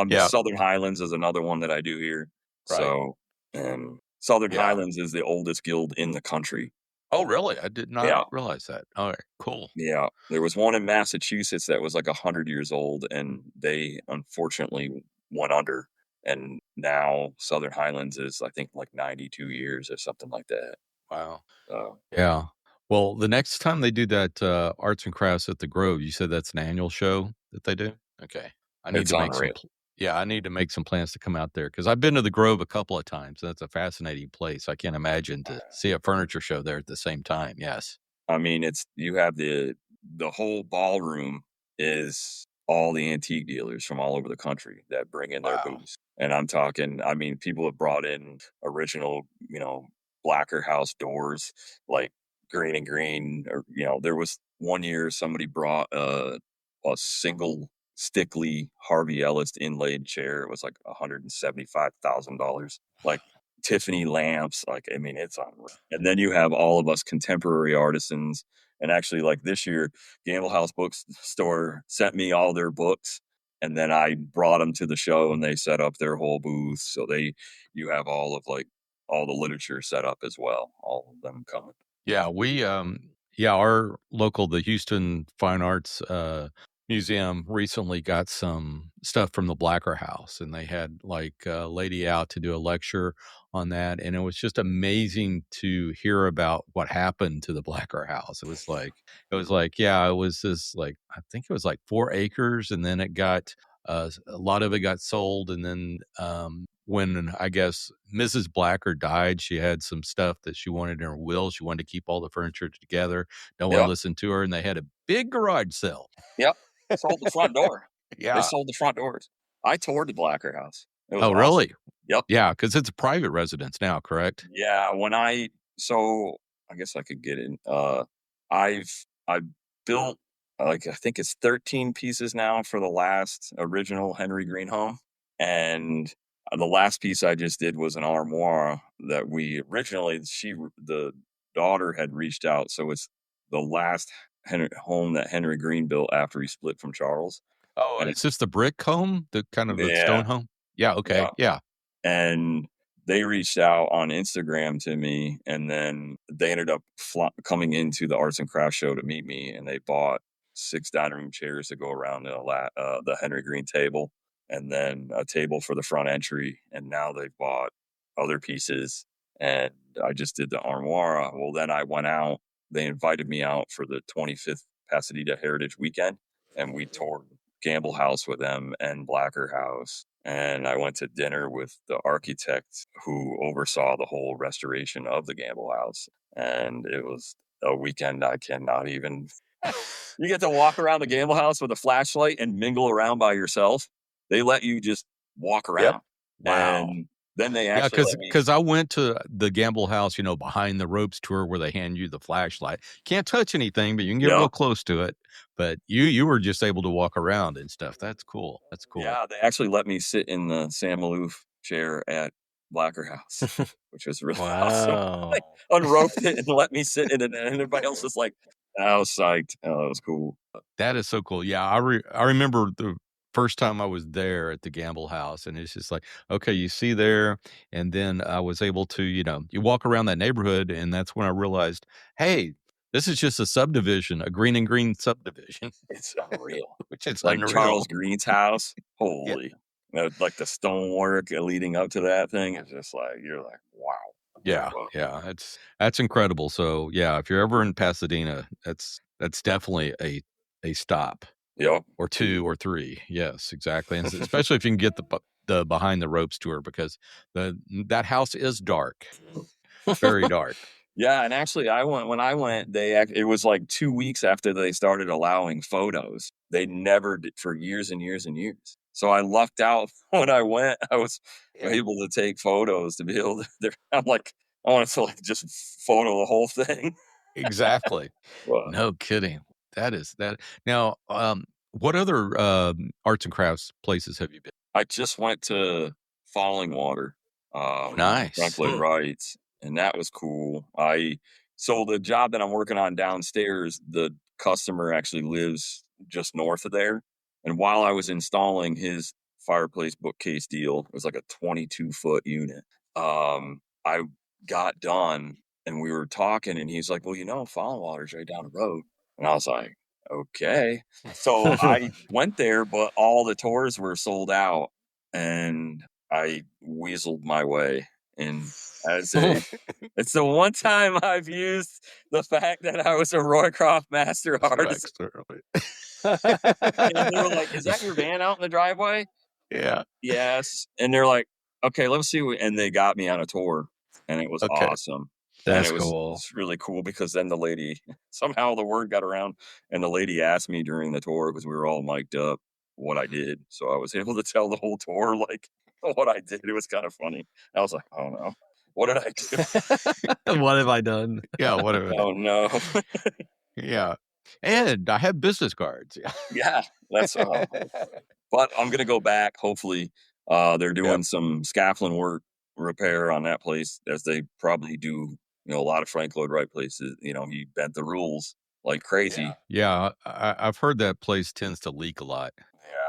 Yeah. Southern Highlands is another one that I do here. Right. So, and Southern Yeah. Highlands is the oldest guild in the country. Oh, really? I did not Yeah. realize that. All right. Cool. Yeah, there was one in Massachusetts that was like 100 years old, and they unfortunately went under. And now Southern Highlands is, I think, like 92 years or something like that. Wow. So, Yeah. Well, the next time they do that arts and crafts at the Grove, you said that's an annual show that they do? Okay. I need it's to make unreal. I need to make some plans to come out there because I've been to the Grove a couple of times. That's a fascinating place. I can't imagine to see a furniture show there at the same time. Yes. I mean, you have the whole ballroom is all the antique dealers from all over the country that bring in their Wow. booths. And I'm talking, I mean, people have brought in original, Blacker House doors, like green and green, or, there was one year somebody brought a single Stickley Harvey Ellis inlaid chair. It was like $175,000. Like Tiffany lamps. Like, I mean, it's unreal. And then you have all of us contemporary artisans. And actually, like this year, Gamble House Bookstore sent me all their books. And then I brought them to the show and they set up their whole booth. So you have all of like all the literature set up as well. All of them coming. Yeah, our local, the Houston Fine Arts Museum recently got some stuff from the Blacker House, and they had like a lady out to do a lecture on that, and it was just amazing to hear about what happened to the Blacker House. It was like, yeah, it was this like, I think it was like 4 acres, and then it got a lot of it got sold, and then when I guess Mrs. Blacker died, she had some stuff that she wanted in her will. She wanted to keep all the furniture together. No one Yep. listened to her, and they had a big garage sale. Yep. Sold the front door. They Yeah. sold the front doors. I toured the Blacker House. It was Oh, awesome. really? Yep. Yeah, because it's a private residence now, correct? Yeah. So I guess I could get in. I built like, I think it's 13 pieces now for the last original Henry Green home. And the last piece I just did was an armoire that we originally, the daughter had reached out. So it's the last home that Henry Green built after he split from Charles. Oh, And is this the brick home, the kind of the stone home? Yeah. Okay. Yeah. And they reached out on Instagram to me, and then they ended up coming into the arts and crafts show to meet me, and they bought 6 dining room chairs to go around the Henry Green table, and then a table for the front entry. And now they've bought other pieces, and I just did the armoire. Well, then I went out. They invited me out for the 25th Pasadena Heritage Weekend, and we toured Gamble House with them and Blacker House. And I went to dinner with the architect who oversaw the whole restoration of the Gamble House. And it was a weekend I cannot even. You get to walk around the Gamble House with a flashlight and mingle around by yourself. They let you just walk around. Wow. And then they actually because I went to the Gamble House, behind the ropes tour where they hand you the flashlight. Can't touch anything, but you can get real close to it. But you were just able to walk around and stuff. That's cool. That's cool. Yeah, they actually let me sit in the Sam Maloof chair at Blacker House, which was really awesome. They unroped it and let me sit in it, and everybody else was like, I was psyched. Oh, that was cool. That is so cool. Yeah, I remember the first time I was there at the Gamble House, and it's just like, okay, you see there, and then I was able to, you walk around that neighborhood, and that's when I realized, hey, this is just a subdivision, a green and green subdivision. It's unreal. Which is like unreal. Charles Green's house. Holy. Like the stonework leading up to that thing is just like, you're like, wow. Yeah. That's incredible. So yeah, if you're ever in Pasadena, that's definitely a stop. Yep. Or 2 or 3. Yes, exactly. And especially if you can get the behind the ropes tour, because that house is dark, very dark. Yeah, and actually, when I went, it was like 2 weeks after they started allowing photos. They never did for years and years and years. So I lucked out when I went. I was able to take photos to be able to. I'm like, I wanted to like just photo the whole thing. Exactly. No kidding. That is that. Now, what other arts and crafts places have you been? I just went to Falling Water. Nice. Franklin Wrights. And that was cool. So the job that I'm working on downstairs, the customer actually lives just north of there. And while I was installing his fireplace bookcase deal, it was like a 22-foot unit. I got done and we were talking, and he's like, well, Falling Water's right down the road. And I was like, okay. So I went there, but all the tours were sold out, and I weaseled my way in. It's the one time I've used the fact that I was a Roycroft Master Artisan. And they were like, is that your van out in the driveway? Yeah. Yes. And they're like, okay, let's see. And they got me on a tour, and it was awesome. That's cool. It's really cool because then the lady, somehow the word got around, and the lady asked me during the tour, because we were all mic'd up, what I did. So I was able to tell the whole tour, like, what I did. It was kind of funny. I was like, oh no. What did I do? What have I done? Yeah, what have I done? Oh no. Yeah. And I have business cards. Yeah, that's but I'm gonna go back. Hopefully, they're doing some scaffolding work repair on that place, as they probably do, a lot of Frank Lloyd Wright places. He bent the rules like crazy. Yeah, I've heard that place tends to leak a lot.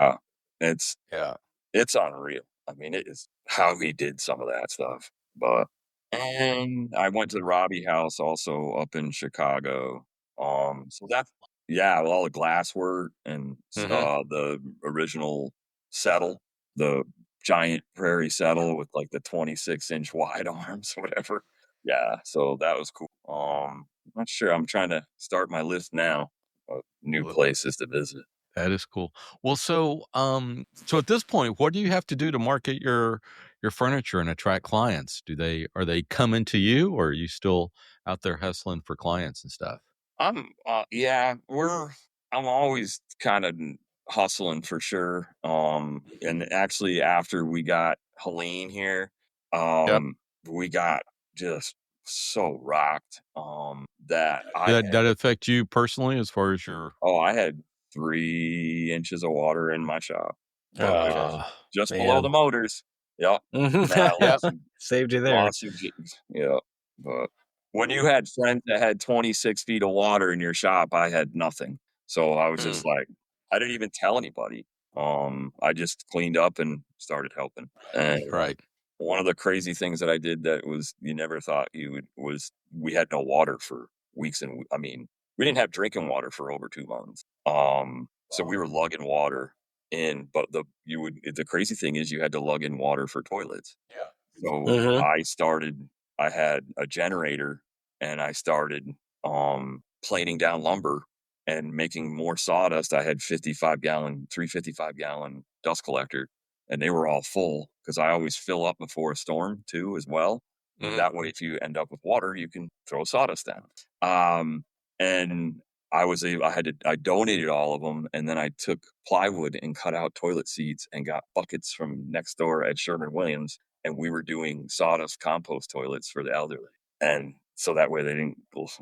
Yeah, it's Yeah. it's unreal. I mean, it is how he did some of that stuff. But and I went to the Robbie House also up in Chicago. So that's with all the glasswork and Mhm. the original settle, the giant prairie settle with like the 26-inch wide arms, whatever. Yeah, so that was cool. I'm not sure. I'm trying to start my list now of new Well, places to visit. that is cool. Well, so at this point, what do you have to do to market your furniture and attract clients? Are they coming to you, or are you still out there hustling for clients and stuff? I'm always kind of hustling for sure. And actually after we got Helene here, Yep. we got just so rocked, that That affect you personally as far as your I had 3 inches of water in my shop. Just okay. just below Man. the motors. Yep. And I Mhm. Yep. Saved you there. lost some jigs. Yeah. But when you had friends that had 26 feet of water in your shop, I had nothing. So I was Mm, just like, I didn't even tell anybody. I just cleaned up and started helping. And right. one of the crazy things that I did that was you never thought you would was we had no water for weeks and I mean, we didn't have drinking water for over 2 months. So we were lugging water in, but the crazy thing is you had to lug in water for toilets. So Mhm. I had a generator and I started planing down lumber and making more sawdust. I had 355-gallon dust collector, and they were all full because I always fill up before a storm too, as well. Mhm. That way, if you end up with water, you can throw sawdust down. And I donated all of them, and then I took plywood and cut out toilet seats and got buckets from next door at Sherman-Williams, and we were doing sawdust compost toilets for the elderly. And so that way they didn't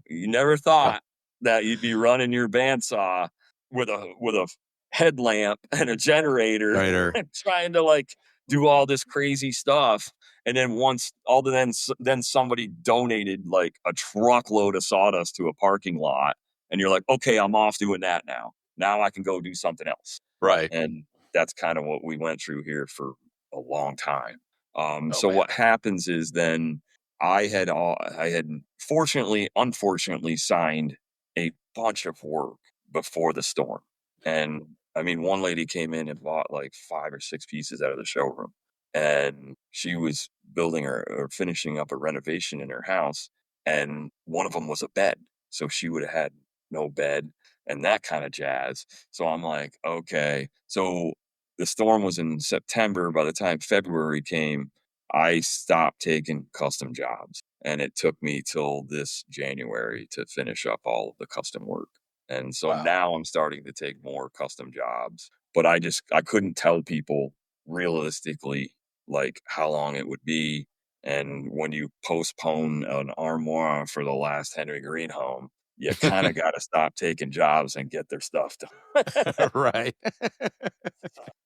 you never Yeah. thought that you'd be running your bandsaw with a headlamp and a generator Right. and trying to like do all this crazy stuff. And then then somebody donated like a truckload of sawdust to a parking lot, and you're like, okay, I'm off doing that now. Now I can go do something else. Right. And that's kind of what we went through here for a long time. Oh So man. what happens is then I had unfortunately signed a bunch of work before the storm. And I mean, one lady came in and bought like 5 or 6 pieces out of the showroom, and she was building or finishing up a renovation in her house, and one of them was a bed. So she would have had no bed and that kind of jazz. So I'm like, okay. So the storm was in September. By the time February came, I stopped taking custom jobs, and it took me till this January to finish up all of the custom work. And so Wow. now I'm starting to take more custom jobs, but I couldn't tell people realistically like how long it would be. And when you postpone an armoire for the last Henry Green home, you kind of got to stop taking jobs and get their stuff done. right.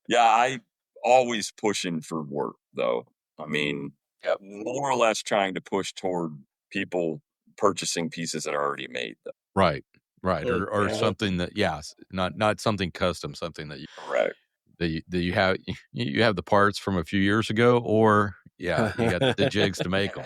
Yeah, I always pushing for work though. I mean, Yep. more or less trying to push toward people purchasing pieces that are already made though. Right. Right. Or Yeah, something that not something custom, something correct. that you have you have the parts from a few years ago, or you got the jigs to make them.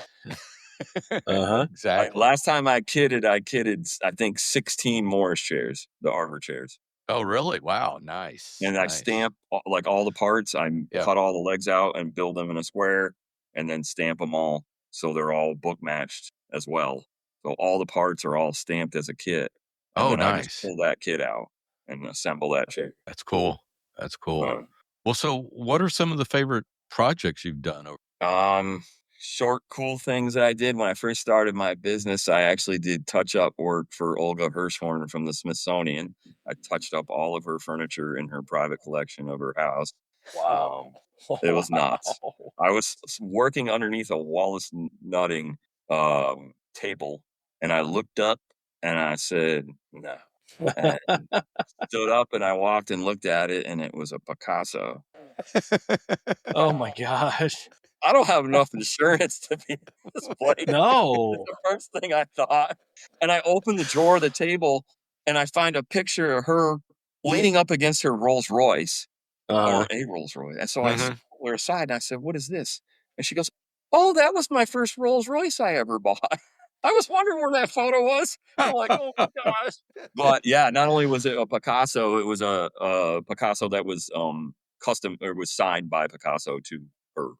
Uh-huh. Exactly. Last time I kidded, I think 16 Morris chairs, the arbor chairs. Oh, really? Wow. Nice. And I Nice. stamp like all the parts. I Yep. cut all the legs out and build them in a square and then stamp them all so they're all book matched as well. So all the parts are all stamped as a kit. And Oh, then I just nice. pull that kit out and assemble that chair. That's cool. That's cool. Uh, Well, so what are some of the favorite projects you've done over? Um, short, cool things that I did when I first started my business. I actually did touch up work for Olga Hirschhorn from the Smithsonian. I touched up all of her furniture in her private collection of her house. Wow. It was nuts. Wow. I was working underneath a Wallace Nutting table, and I looked up and I said, no. And stood up and I walked and looked at it, and it was a Picasso. Oh my gosh. I don't have enough insurance to be on this plane. No. The first thing I thought. And I opened the drawer of the table and I find a picture of her leaning up against her Rolls Royce or a Rolls Royce. And so I pulled her aside and I said, "What is this?" And she goes, "Oh, that was my first Rolls Royce I ever bought." I was wondering where that photo was. I'm like, oh my gosh. But yeah, not only was it a Picasso, it was a Picasso that was custom or was signed by Picasso to her.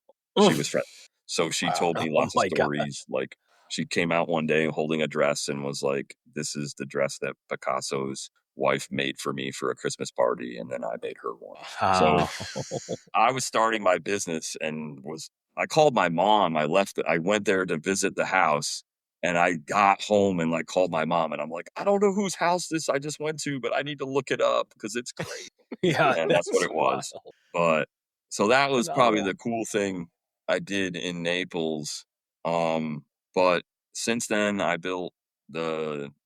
She was friendly. So she told me lots of my God. stories. Like she came out one day holding a dress and was like, "This is the dress that Picasso's wife made for me for a Christmas party." And then I made her one. So I was starting my business and I called my mom. I went there to visit the house and I got home and like called my mom and I'm like, "I don't know whose house I just went to, but I need to look it up because it's great." Yeah, And that's what it was. wild. But so that was probably Phenomenal. the cool thing I did in Naples. But since then I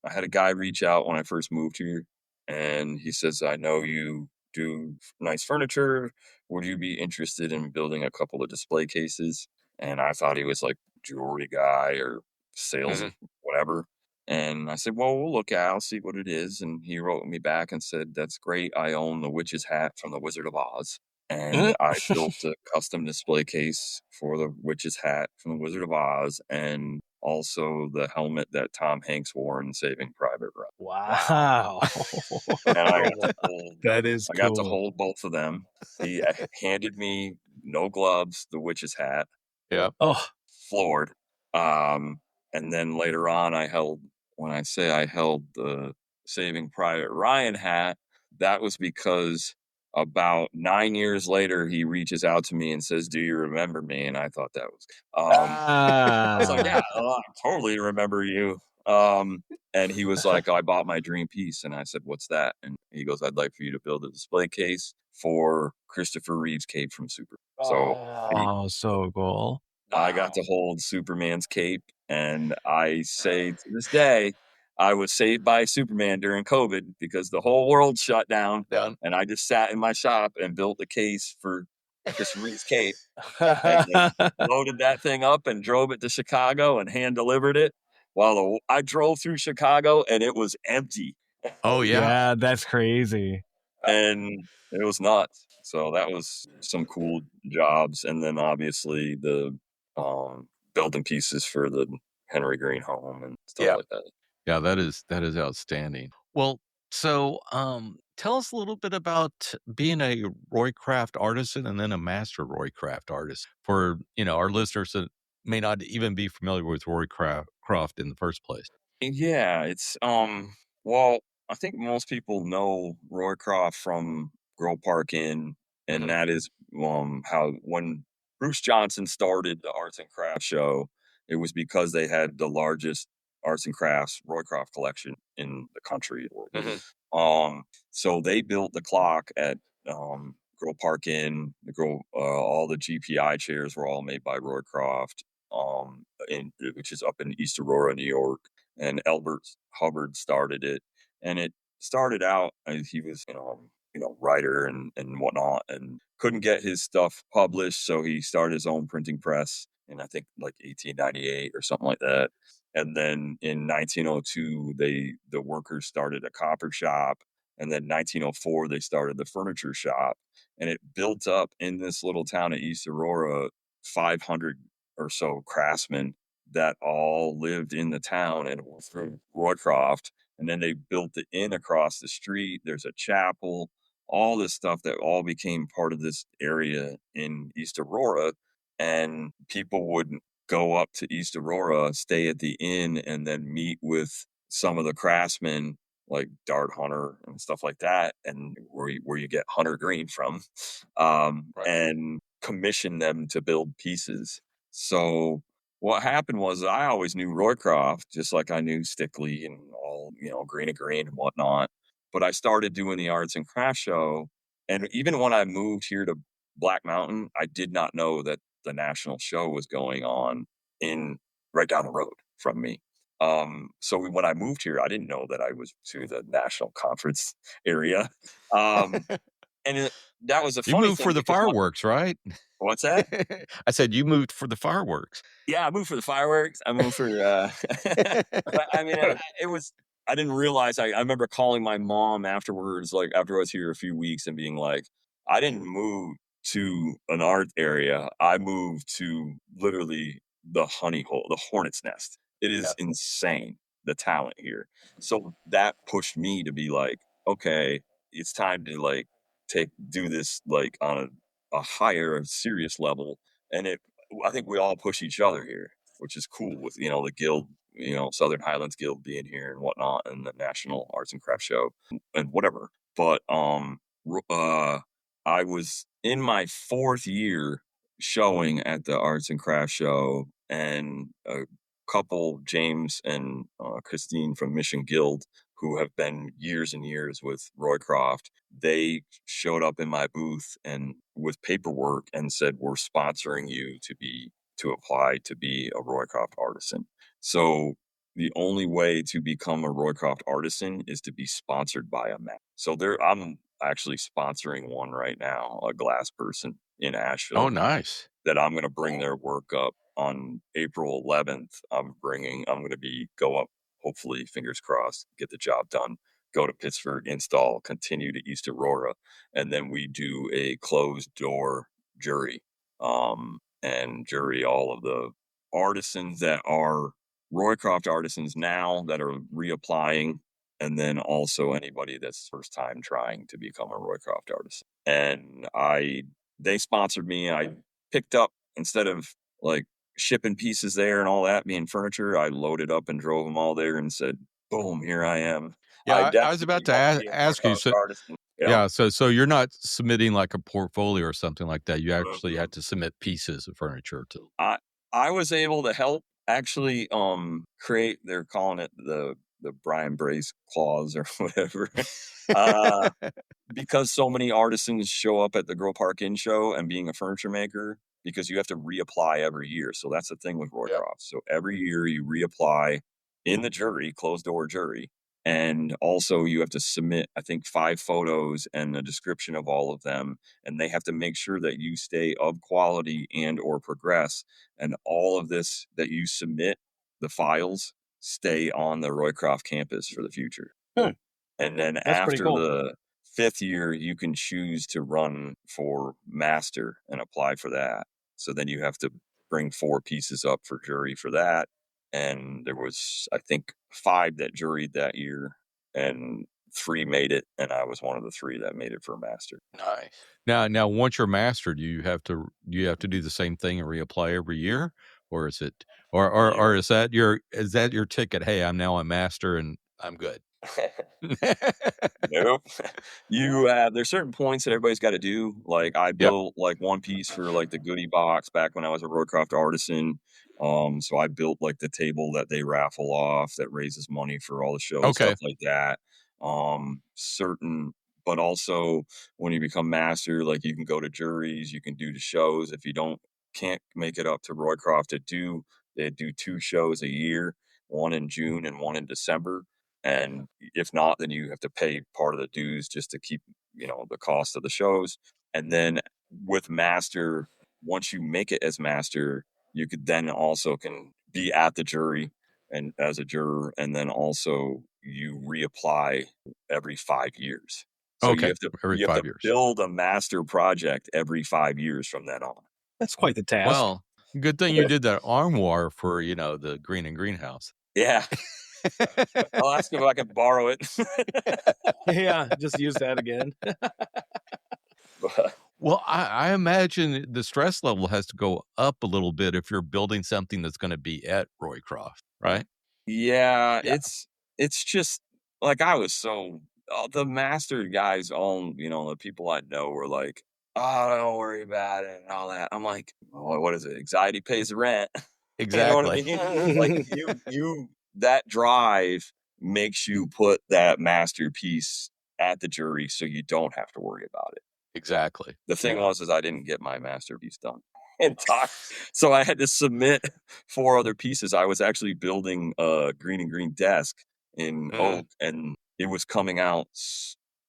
had a guy reach out when I first moved here and he says, "I know you do nice furniture. Would you be interested in building a couple of display cases?" And I thought he was like jewelry guy or sales, whatever. And I said, "Well, we'll look at it. I'll see what it is." And he wrote me back and said, "That's great. I own the witch's hat from the Wizard of Oz." And I built a custom display case for the witch's hat from the Wizard of Oz and also the helmet that Tom Hanks wore in Saving Private Ryan. Wow. And I That is got to cool. hold both of them. He handed me no gloves, the witch's hat, Yeah. Oh, floored. And then later on, when I say I held the Saving Private Ryan hat, that was because about 9 years later, he reaches out to me and says, "Do you remember me?" And I thought that was, I was like, "Yeah, I totally remember you." And he was like, "I bought my dream piece." And I said, "What's that?" And he goes, "I'd like for you to build a display case for Christopher Reeve's cape from Super." So oh, so cool. I got to hold Superman's cape, and I say to this day, I was saved by Superman during COVID because the whole world shut down, and I just sat in my shop and built the case for Chris Reeve's cape, and then loaded that thing up and drove it to Chicago and hand delivered it. While I drove through Chicago and it was empty. Oh, yeah. Yeah, that's crazy. And it was nuts. So that was some cool jobs. And then obviously the building pieces for the Henry Green home and stuff like that. Yeah, that is outstanding. Well, so tell us a little bit about being a Roycroft artisan and then a Master Roycroft artist for, our listeners that may not even be familiar with Roycroft in the first place. Yeah, it's well, I think most people know Roycroft from Grove Park Inn, and that is how when Bruce Johnson started the arts and crafts show, it was because they had the largest arts and crafts Roycroft collection in the country. So they built the clock at Grove Park Inn. All the GPI chairs were all made by Roycroft, which is up in East Aurora, New York. And Elbert Hubbard started it, and it started out as he was, writer and whatnot, and couldn't get his stuff published, so he started his own printing press in I think like 1898 or something like that. And then in 1902, the workers started a copper shop, and then 1904 they started the furniture shop, and it built up in this little town of East Aurora, 500 or so craftsmen that all lived in the town and were from Roycroft. And then they built the inn across the street. There's a chapel, all this stuff that all became part of this area in East Aurora. And people would go up to East Aurora, stay at the inn, and then meet with some of the craftsmen like Dart Hunter and stuff like that, and where you get Hunter Green from, and commission them to build pieces. So what happened was I always knew Roycroft, just like I knew Stickley and all, Green and Green and whatnot. But I started doing the arts and crafts show. And even when I moved here to Black Mountain, I did not know that the national show was going on right down the road from me. So when I moved here, I didn't know that I was to the national conference area. And that was a You funny moved thing for the because fireworks, right? what's that? I said you moved for the fireworks. Yeah, I moved for the fireworks. I moved for, but I mean, it was, I didn't realize, I remember calling my mom afterwards, like after I was here a few weeks and being like, I didn't move to an art area. I moved to literally the honey hole, the hornet's nest. It is insane, the talent here. So that pushed me to be like, okay, it's time to like do this like on a higher serious level. And I think we all push each other here, which is cool with, the guild, Southern Highlands Guild being here and whatnot, and the National Arts and Crafts Show and whatever. But I was in my 4th year showing at the Arts and Crafts Show, and a couple, James and Christine from Mission Guild, who have been years and years with Roycroft, they showed up in my booth and with paperwork and said, we're sponsoring you to apply to be a Roycroft artisan. So the only way to become a Roycroft artisan is to be sponsored by a man. So I'm actually sponsoring one right now, a glass person in Asheville. Oh, nice. That I'm going to bring their work up on April 11th. I'm going to go up, hopefully, fingers crossed, get the job done, go to Pittsburgh, install, continue to East Aurora, and then we do a closed door jury, and jury all of the artisans that are Roycroft artisans now that are reapplying, and then also anybody that's first time trying to become a Roycroft artist. And they sponsored me. I picked up, instead of like shipping pieces there and all that being furniture, I loaded up and drove them all there and said, boom, here I am. Yeah, I was about to ask you. So, so you're not submitting like a portfolio or something like that. You actually had to submit pieces of furniture to. I was able to help actually create, they're calling it the Brian Brace clause or whatever. Because so many artisans show up at the Girl Park Inn show, and being a furniture maker, because you have to reapply every year. So that's the thing with Roycroft. Yep. So every year you reapply in the jury, closed door jury. And also you have to submit, I think, 5 photos and a description of all of them. And they have to make sure that you stay of quality and or progress. And all of this that you submit, the files, stay on the Roycroft campus for the future. And then after the 5th year, you can choose to run for master and apply for that. So then you have to bring 4 pieces up for jury for that. And there was, I think, 5 that juried that year, and 3 made it, and I was one of the 3 that made it for master. Nice. Now, once you're mastered, do you have to do the same thing and reapply every year, or is it, or is that your ticket? Hey, I'm now a master and I'm good. Nope. There's certain points that everybody's got to do. Like I built like one piece for like the goodie box back when I was a Roycroft artisan. So I built like the table that they raffle off that raises money for all the shows, stuff like that. But also when you become master, like you can go to juries, you can do the shows. If you can't make it up to Roycroft, they do 2 shows a year, one in June and one in December. And if not, then you have to pay part of the dues just to keep, the cost of the shows. And then with master, once you make it as master, you could then also can be at the jury and as a juror, and then also you reapply every 5 years. So you have to build a master project every 5 years from then on. That's quite the task. Well, good thing you did that armoire for, the green and greenhouse. Yeah. I'll ask if I can borrow it. Yeah, just use that again. Well, I imagine the stress level has to go up a little bit if you're building something that's going to be at Roycroft, right? Yeah, it's just like I was the master guys, the people I know were like, oh, don't worry about it and all that. I'm like, oh, what is it? Anxiety pays the rent. Exactly. You know what I mean? Like that drive makes you put that masterpiece at the jury so you don't have to worry about it. Exactly. The thing is I didn't get my masterpiece done in time. So I had to submit 4 other pieces. I was actually building a green and green desk in oak, and it was coming out,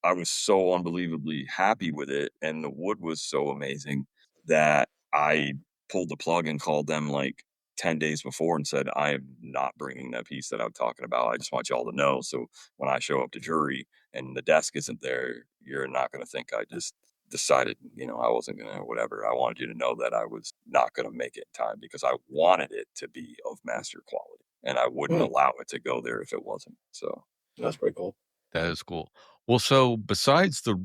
I was so unbelievably happy with it, and the wood was so amazing that I pulled the plug and called them like 10 days before and said, I am not bringing that piece that I'm talking about. I just want y'all to know. So when I show up to jury and the desk isn't there, you're not going to think I just decided, I wasn't going to, whatever. I wanted you to know that I was not going to make it in time because I wanted it to be of master quality and I wouldn't allow it to go there if it wasn't. So That's pretty cool. That is cool. Well, so besides the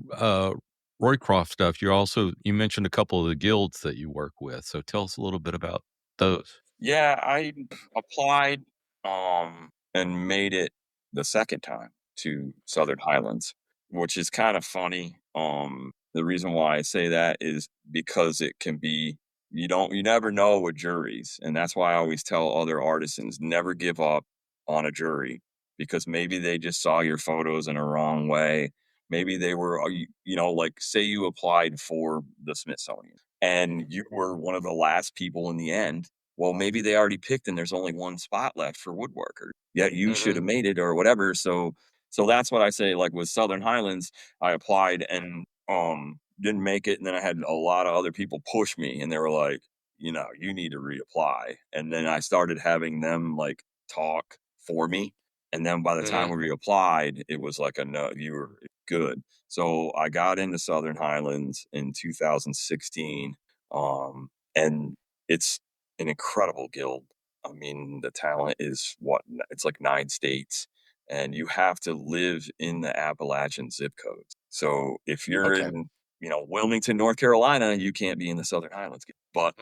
Roycroft stuff, you mentioned a couple of the guilds that you work with. So tell us a little bit about those. yeah, I applied and made it the second time to Southern Highlands, which is kind of funny. The reason why I say that is because it can be you never know with juries, and that's why I always tell other artisans never give up on a jury because maybe they just saw your photos in a wrong way. Maybe they were, like say you applied for the Smithsonian and you were one of the last people in the end. Well, maybe they already picked and there's only one spot left for woodworker. Yet you should have made it or whatever. So that's what I say. Like with Southern Highlands, I applied and didn't make it, and then I had a lot of other people push me, and they were like, you need to reapply. And then I started having them like talk for me, and then by the time we reapplied, it was like no, you were good. So I got into Southern Highlands in 2016, and it's an incredible guild. I mean, the talent is it's like 9 states, and you have to live in the Appalachian zip codes. So if you're in, Wilmington, North Carolina, you can't be in the Southern Highlands. But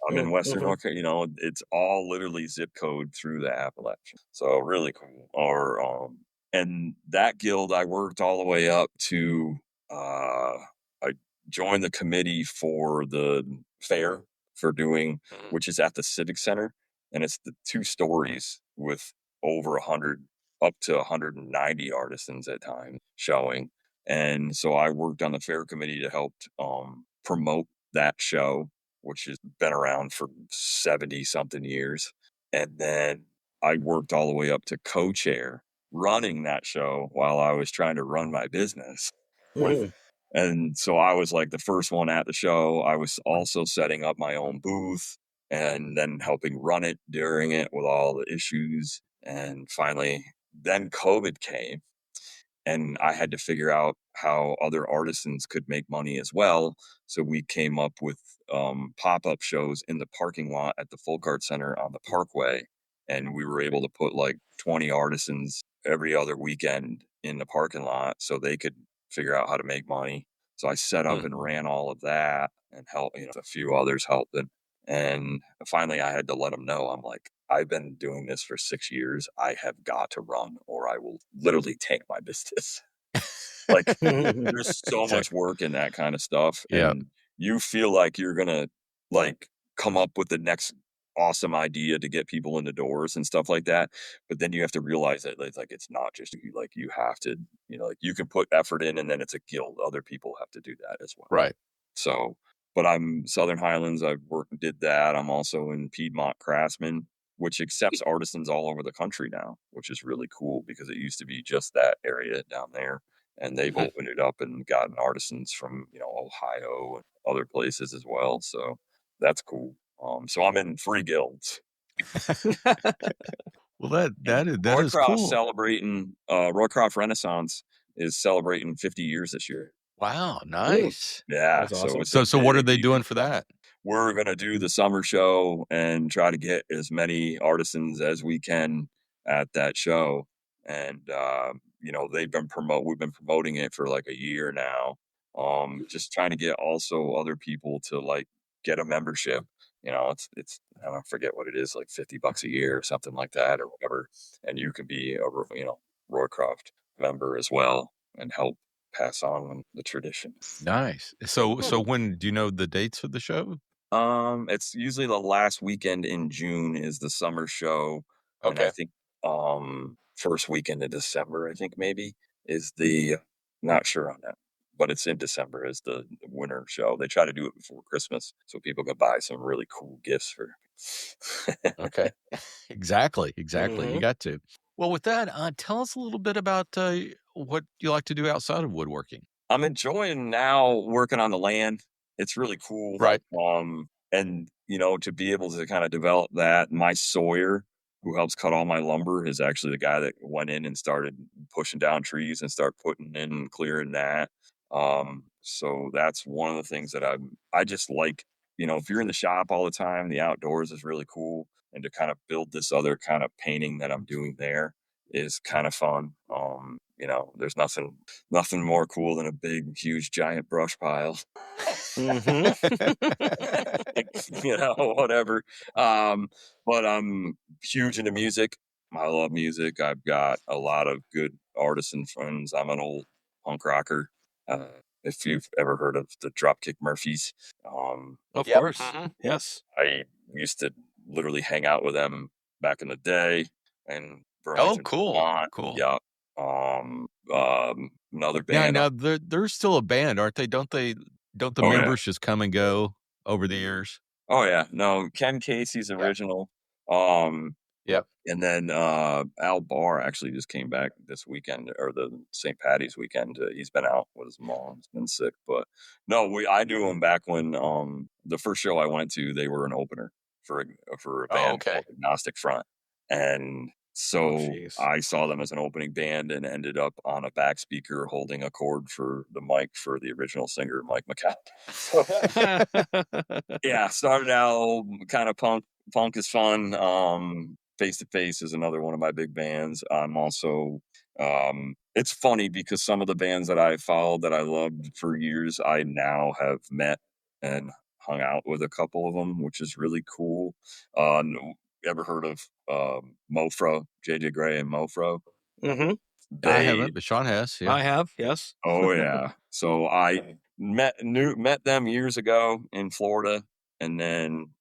I'm in Western North Carolina, it's all literally zip code through the Appalachian. So really cool. And that guild, I worked all the way up to, I joined the committee for the fair for doing, which is at the Civic Center. And it's the 2 stories with over 100, up to 190 artisans at times showing. And so I worked on the fair committee to help promote that show, which has been around for 70 something years. And then I worked all the way up to co-chair running that show while I was trying to run my business. And so I was like the first one at the show. I was also setting up my own booth and then helping run it during it with all the issues. And finally, then COVID came. And I had to figure out how other artisans could make money as well. So we came up with pop-up shows in the parking lot at the Folk Art Center on the Parkway. And we were able to put like 20 artisans every other weekend in the parking lot so they could figure out how to make money. So I set up and ran all of that and helped, a few others helped. And finally I had to let them know, I'm like, I've been doing this for 6 years. I have got to run or I will literally tank my business. Like there's so much work in that kind of stuff. Yeah. And you feel like you're going to like come up with the next awesome idea to get people in the doors and stuff like that. But then you have to realize that it's not just you, like you have to, like you can put effort in and then it's a guild. Other people have to do that as well. Right. So, but I'm Southern Highlands. Did that. I'm also in Piedmont Craftsman, which accepts artisans all over the country now, which is really cool because it used to be just that area down there. And they've opened it up and gotten artisans from, Ohio and other places as well. So that's cool. So I'm in 3 guilds. Well, that is Roycroft cool. celebrating, Roycroft Renaissance is celebrating 50 years this year. Wow, nice. Yeah. That's awesome. So what are they doing for that? We're going to do the summer show and try to get as many artisans as we can at that show. And, we've been promoting it for like a year now. Just trying to get also other people to like get a membership. It's I don't forget what it is, like $50 a year or something like that or whatever. And you can be a, Roycroft member as well and help pass on the tradition. Nice. So when do you know the dates for the show? It's usually the last weekend in June is the summer show. And I think first weekend of December, I think maybe is the not sure on that. But it's in December is the winter show. They try to do it before Christmas so people can buy some really cool gifts for Exactly. You got to. Well, with that, tell us a little bit about what do you like to do outside of woodworking? I'm enjoying now working on the land. It's really cool. Right. And to be able to kind of develop that. My sawyer, who helps cut all my lumber, is actually the guy that went in and started pushing down trees and start putting in and clearing that. So that's one of the things that I just like. If you're in the shop all the time, the outdoors is really cool, and to kind of build this other kind of painting that I'm doing there is kind of fun. There's nothing more cool than a big, huge, giant brush pile. Mhm. Whatever. But I'm huge into music. I love music. I've got a lot of good artisan friends. I'm an old punk rocker. If you've ever heard of the Dropkick Murphys, Of Yep. course. Mhm. Yes. I used to literally hang out with them back in the day in Oh, Burlington, cool. Vermont. Cool. Yeah. Another Yeah, band. now they're still a band, aren't they? Don't the Oh, yeah. members just come and go over the years? Oh yeah, no, Ken Casey's Yeah. original. Yep. And then Al Barr actually just came back this weekend, or the St. Patty's weekend. He's been out with his mom. He's been sick, but no, I knew him back when the first show I went to, they were an opener for a Oh, band okay. called Agnostic Front, and Oh, so jeez. I saw them as an opening band and ended up on a back speaker holding a cord for the mic for the original singer, Mike McCall. Yeah, started out kind of punk. Punk is fun. Face to Face is another one of my big bands. I'm also. It's funny because some of the bands that I followed that I loved for years, I now have met and hung out with a couple of them, which is really cool. Ever heard of Mofro, JJ Gray and Mofro? Mhm. I They haven't, but Sean has. Yeah. I have. Yes. Oh yeah. So I met them years ago in Florida, and then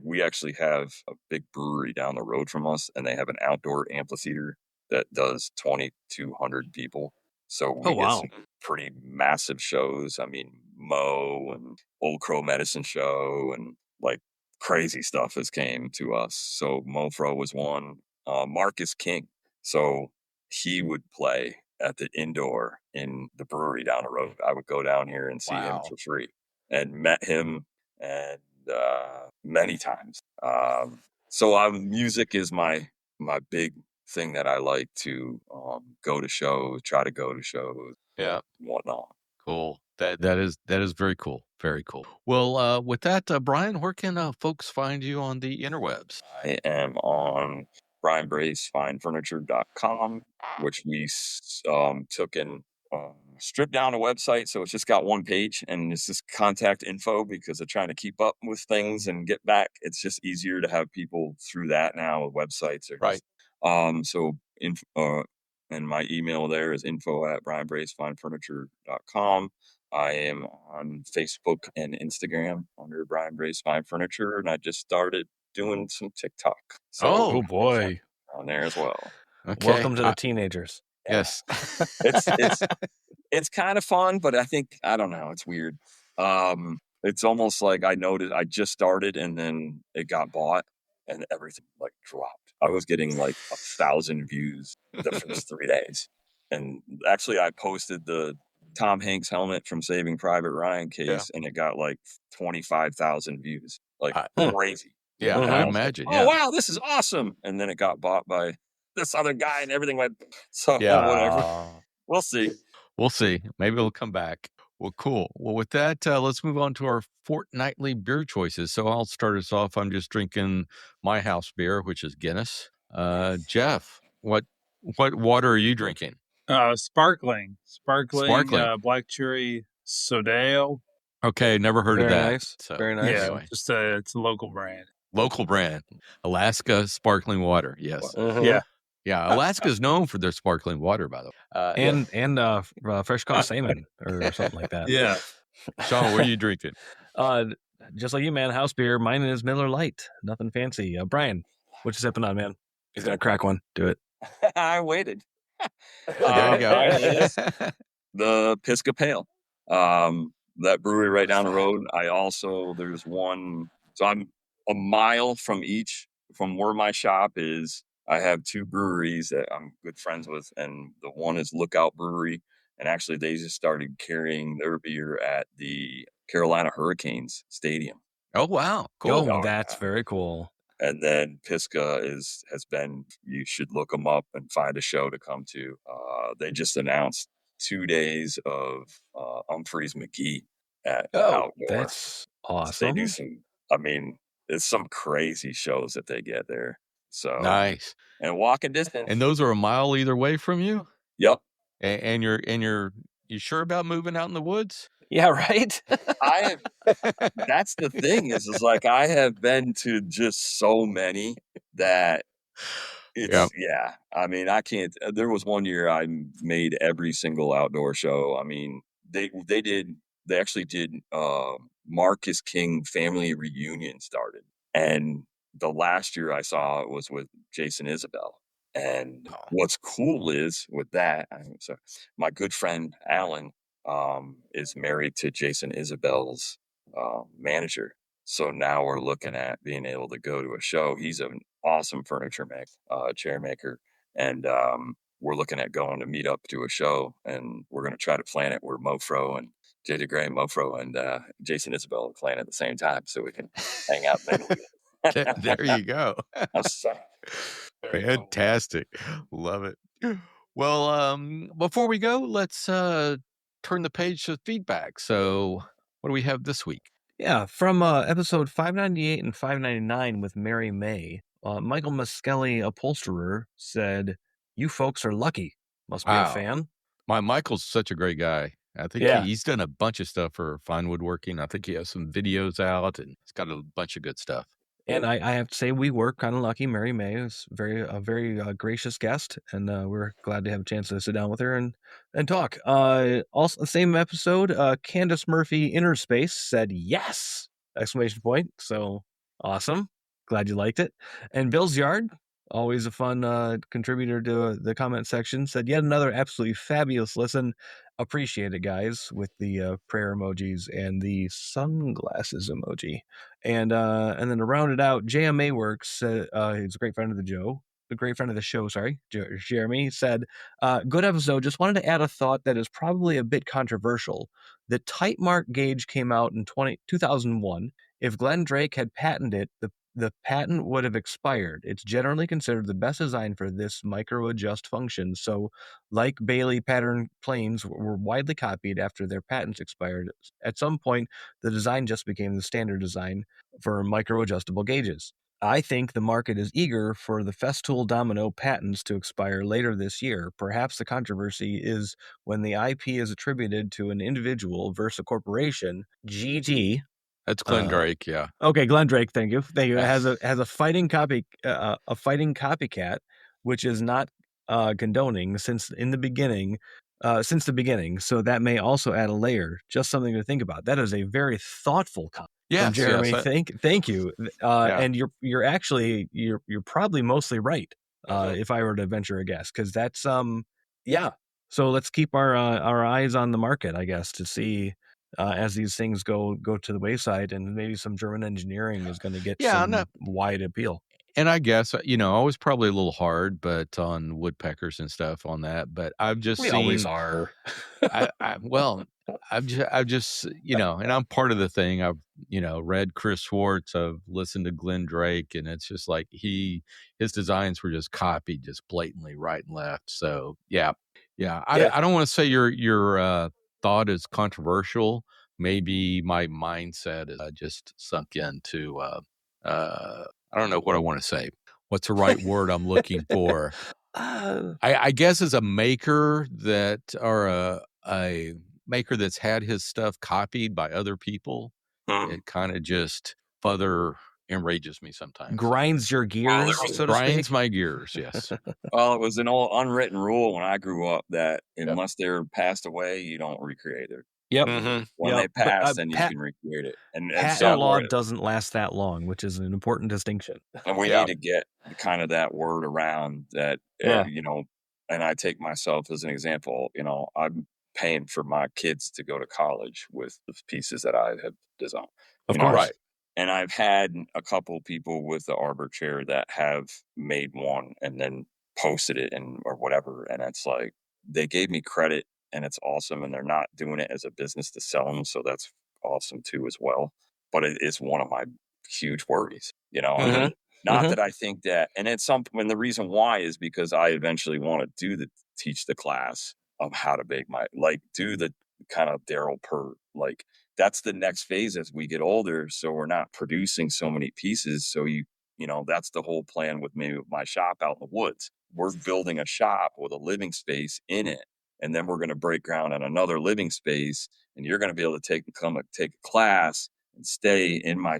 we actually have a big brewery down the road from us, and they have an outdoor amphitheater that does 2,200 people. So we Oh, get wow. some pretty massive shows. I mean, Mo and Old Crow Medicine Show and like crazy stuff has came to us. So Mofro was one. Marcus King. So he would play at the indoor in the brewery down the road. I would go down here and see him Wow. for free, and met him and many times. So music is my big thing that I like to go to shows, try to go to shows, Yeah. and whatnot. Cool. That is very cool. Very cool. Well, with that, Brian, where can folks find you on the interwebs? I am on brianbracefinefurniture.com, which we took and stripped down a website. So it's just got one page and it's just contact info because of trying to keep up with things and get back. It's just easier to have people through that now with websites. Right. And my email there is info@brianbracefinefurniture.com. I am on Facebook and Instagram under Brian Brace Fine Furniture, and I just started doing some TikTok. So Oh. Oh boy. on there as well. Okay. Welcome to the teenagers. Yes. It's kind of fun, but I don't know, it's weird. It's almost like I noticed I just started and then it got bought and everything like dropped. I was getting like 1,000 views the first 3 days. And actually I posted the Tom Hanks helmet from Saving Private Ryan case and it got like 25,000 views. Like crazy. Yeah, And I I was like, imagine. oh Yeah. wow, this is awesome. And then it got bought by this other guy and everything went so Yeah. whatever. We'll see. We'll see. Maybe it'll come back. Well, cool. Well, with that, let's move on to our fortnightly beer choices. So I'll start us off. I'm just drinking my house beer, which is Guinness. Jeff, what water are you drinking? Sparkling, Sparkling. black cherry soda ale. Okay, never heard of Very that. nice. So, Very nice. Yeah, anyway, just it's a local brand. local brand, Alaska sparkling water. Yes. Mhm. Yeah. Yeah, Alaska is known for their sparkling water, by the way. And fresh caught salmon or something like that. Yeah. Sean, what are you drinking? Just like you, man. House beer. Mine is Miller Lite. Nothing fancy. Brian, what you sipping on, man? He's gonna crack one. Do it. I waited. There you go. Mine is the Pisca Pale. That brewery right down the road. There's one. So I'm a mile from where my shop is. I have two breweries that I'm good friends with, and the one is Lookout Brewery. And actually, they just started carrying their beer at the Carolina Hurricanes Stadium. Oh, wow. Oh, Cool. that's very cool. And then Pisgah has been, you should look them up and find a show to come to. They just announced 2 days of Humphreys McGee at outdoor. That's They awesome. do it's some crazy shows that they get there. So Nice. and walking distance. And those are a mile either way from you? Yep. And you sure about moving out in the woods? Yeah, right? That's the thing is like I have been to just so many that it's I mean, I can't. There was one year I made every single outdoor show. I mean, they actually did Marcus King family reunion started, and the last year I saw it was with Jason Isabel. And what's cool is with that, so my good friend Alan is married to Jason Isabel's manager. So now we're looking at being able to go to a show. He's an awesome furniture chair maker. And we're looking at going to meet up to a show. And we're going to try to plan it where Mofro and JJ Gray, Mofro, and Jason Isabel are playing at the same time so we can hang out. There you go. Fantastic. Love it. Well, before we go, let's turn the page to feedback. So what do we have this week? Yeah, from episode 598 and 599 with Mary May, Michael Muskelly, upholsterer, said, "You folks are lucky." Must be a fan. Michael's such a great guy. I think he's done a bunch of stuff for fine woodworking. I think he has some videos out, and he's got a bunch of good stuff. And I have to say, we were kind of lucky. Mary May is a very gracious guest, and we're glad to have a chance to sit down with her and talk. Also, the same episode, Candace Murphy, Inner Space, said yes! ! So awesome. Glad you liked it. And Bill's Yard, always a fun contributor to the comment section, said yet another absolutely fabulous listen. Appreciate it, guys, with the prayer emojis and the sunglasses emoji. And then to round it out, JMA Works, he's a great friend of the show, Jeremy, said, good episode. Just wanted to add a thought that is probably a bit controversial. The tight mark gauge came out in 2001. If Glenn Drake had patented it, the patent would have expired. It's generally considered the best design for this micro-adjust function. So, like Bailey pattern planes were widely copied after their patents expired, at some point, the design just became the standard design for micro-adjustable gauges. I think the market is eager for the Festool Domino patents to expire later this year. Perhaps the controversy is when the IP is attributed to an individual versus a corporation. GT. That's Glenn Drake, yeah. Okay, Glenn Drake, thank you. Has a fighting copycat, which is not condoning since the beginning. So that may also add a layer. Just something to think about. That is a very thoughtful comment from Jeremy. Thank you. And you're actually probably mostly right. If I were to venture a guess, because that's So let's keep our eyes on the market, I guess, to see. As these things go to the wayside, and maybe some German engineering is going to get some wide appeal. And I guess, I was probably a little hard, but on woodpeckers and stuff on that, but I've just seen. Always are. I've just, and I'm part of the thing. I've, read Chris Schwartz. I've listened to Glenn Drake, and it's just like his designs were just copied just blatantly right and left. So I don't want to say your thought is controversial. Maybe my mindset is just sunk into I don't know what I want to say. What's the right word I'm looking for? I guess as a maker a maker that's had his stuff copied by other people, it kind of just further enrages me sometimes. Grinds your gears, grinds my gears, yes. Well, it was an old unwritten rule when I grew up that unless they're passed away, you don't recreate it. Yep. Mm-hmm. When they pass, then you can recreate it. And patent law doesn't last that long, which is an important distinction. And we need to get kind of that word around that, and I take myself as an example. I'm paying for my kids to go to college with the pieces that I have designed. Of course. Right. And I've had a couple people with the arbor chair that have made one and then posted it or whatever. And it's like, they gave me credit and it's awesome. And they're not doing it as a business to sell them. So that's awesome too, as well. But it is one of my huge worries, Mhm. not Mhm. that I think that, and it's something, and the reason why is because I eventually want to teach the class of how to bake do the kind of Daryl per, that's the next phase as we get older. So we're not producing so many pieces. So that's the whole plan with me, with my shop out in the woods. We're building a shop with a living space in it. And then we're going to break ground on another living space. And you're going to be able to take a class and stay in my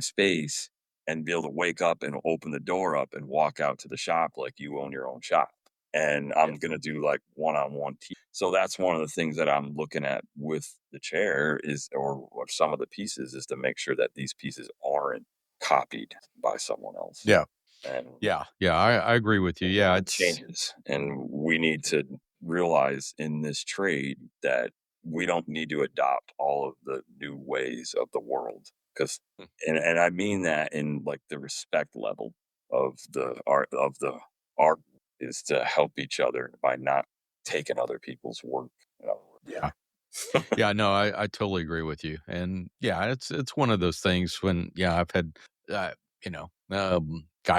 space and be able to wake up and open the door up and walk out to the shop like you own your own shop. And I'm going to do like one-on-one. So that's one of the things that I'm looking at with the chair or some of the pieces, is to make sure that these pieces aren't copied by someone else. Yeah. And Yeah. I agree with you. Yeah. it changes. And we need to realize in this trade that we don't need to adopt all of the new ways of the world. Because, and I mean that in like the respect level of the art is to help each other by not taking other people's work. Yeah. Yeah, no, I totally agree with you. And yeah, it's one of those things when, I've had, guy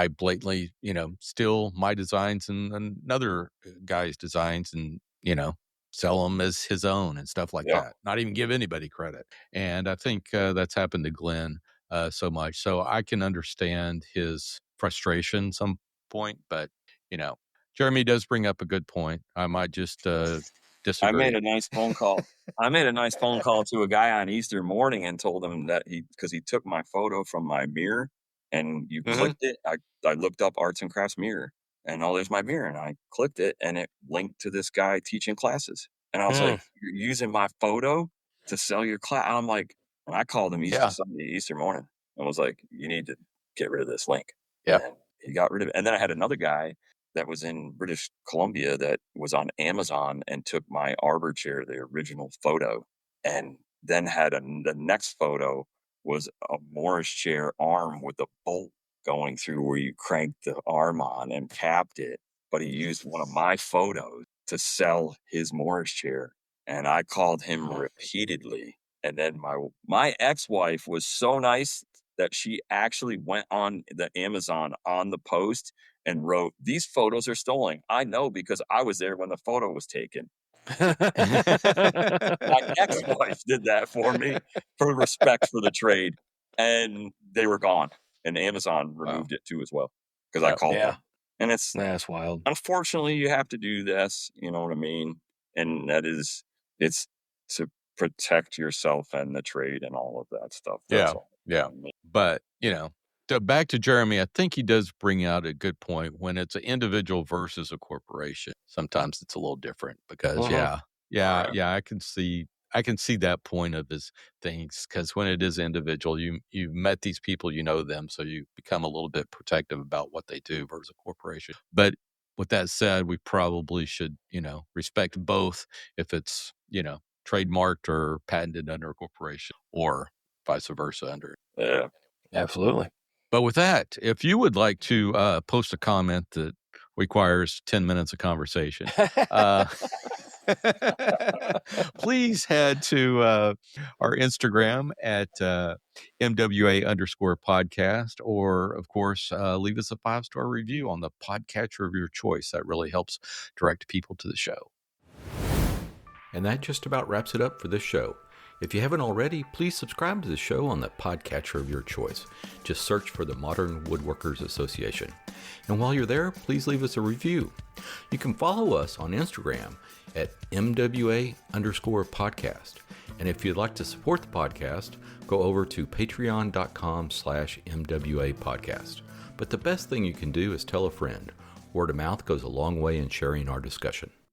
blatantly, steal my designs and another guy's designs and, sell them as his own and stuff like Yeah. that. Not even give anybody credit. And I think that's happened to Glenn so much. So I can understand his frustration some point, but, Jeremy does bring up a good point. I might just disagree. I made a nice phone call. I made a nice phone call to a guy on Easter morning and told him that because he took my photo from my mirror and you clicked it. I looked up arts and crafts mirror and there's my mirror, and I clicked it and it linked to this guy teaching classes. And I was like, "You're using my photo to sell your class?" I'm like, and I called him Easter morning and was like, "You need to get rid of this link." Yeah. And he got rid of it. And then I had another guy that was in British Columbia that was on Amazon and took my arbor chair, the original photo, and then had the next photo was a Morris chair arm with a bolt going through where you cranked the arm on and capped it. But he used one of my photos to sell his Morris chair. And I called him repeatedly. And then my ex-wife was so nice that she actually went on the Amazon on the post and wrote, "These photos are stolen. I know because I was there when the photo was taken." My ex-wife did that for me for respect for the trade, and they were gone. And Amazon removed it too as well because I called them. And That's wild. Unfortunately, you have to do this. You know what I mean? And it's to protect yourself and the trade and all of that stuff. That's all. Yeah. But, back to Jeremy, I think he does bring out a good point. When it's an individual versus a corporation, sometimes it's a little different because, I can see that point of his things, because when it is individual, you've met these people, them, so you become a little bit protective about what they do versus a corporation. But with that said, we probably should, respect both if it's, trademarked or patented under a corporation, or vice versa under. Yeah. Absolutely. But with that, if you would like to post a comment that requires 10 minutes of conversation, please head to our Instagram at MWA_podcast, or of course, leave us a 5-star review on the podcatcher of your choice. That really helps direct people to the show. And that just about wraps it up for this show. If you haven't already, please subscribe to the show on the podcatcher of your choice. Just search for the Modern Woodworkers Association. And while you're there, please leave us a review. You can follow us on Instagram at MWA_podcast. And if you'd like to support the podcast, go over to patreon.com/MWA podcast. But the best thing you can do is tell a friend. Word of mouth goes a long way in sharing our discussion.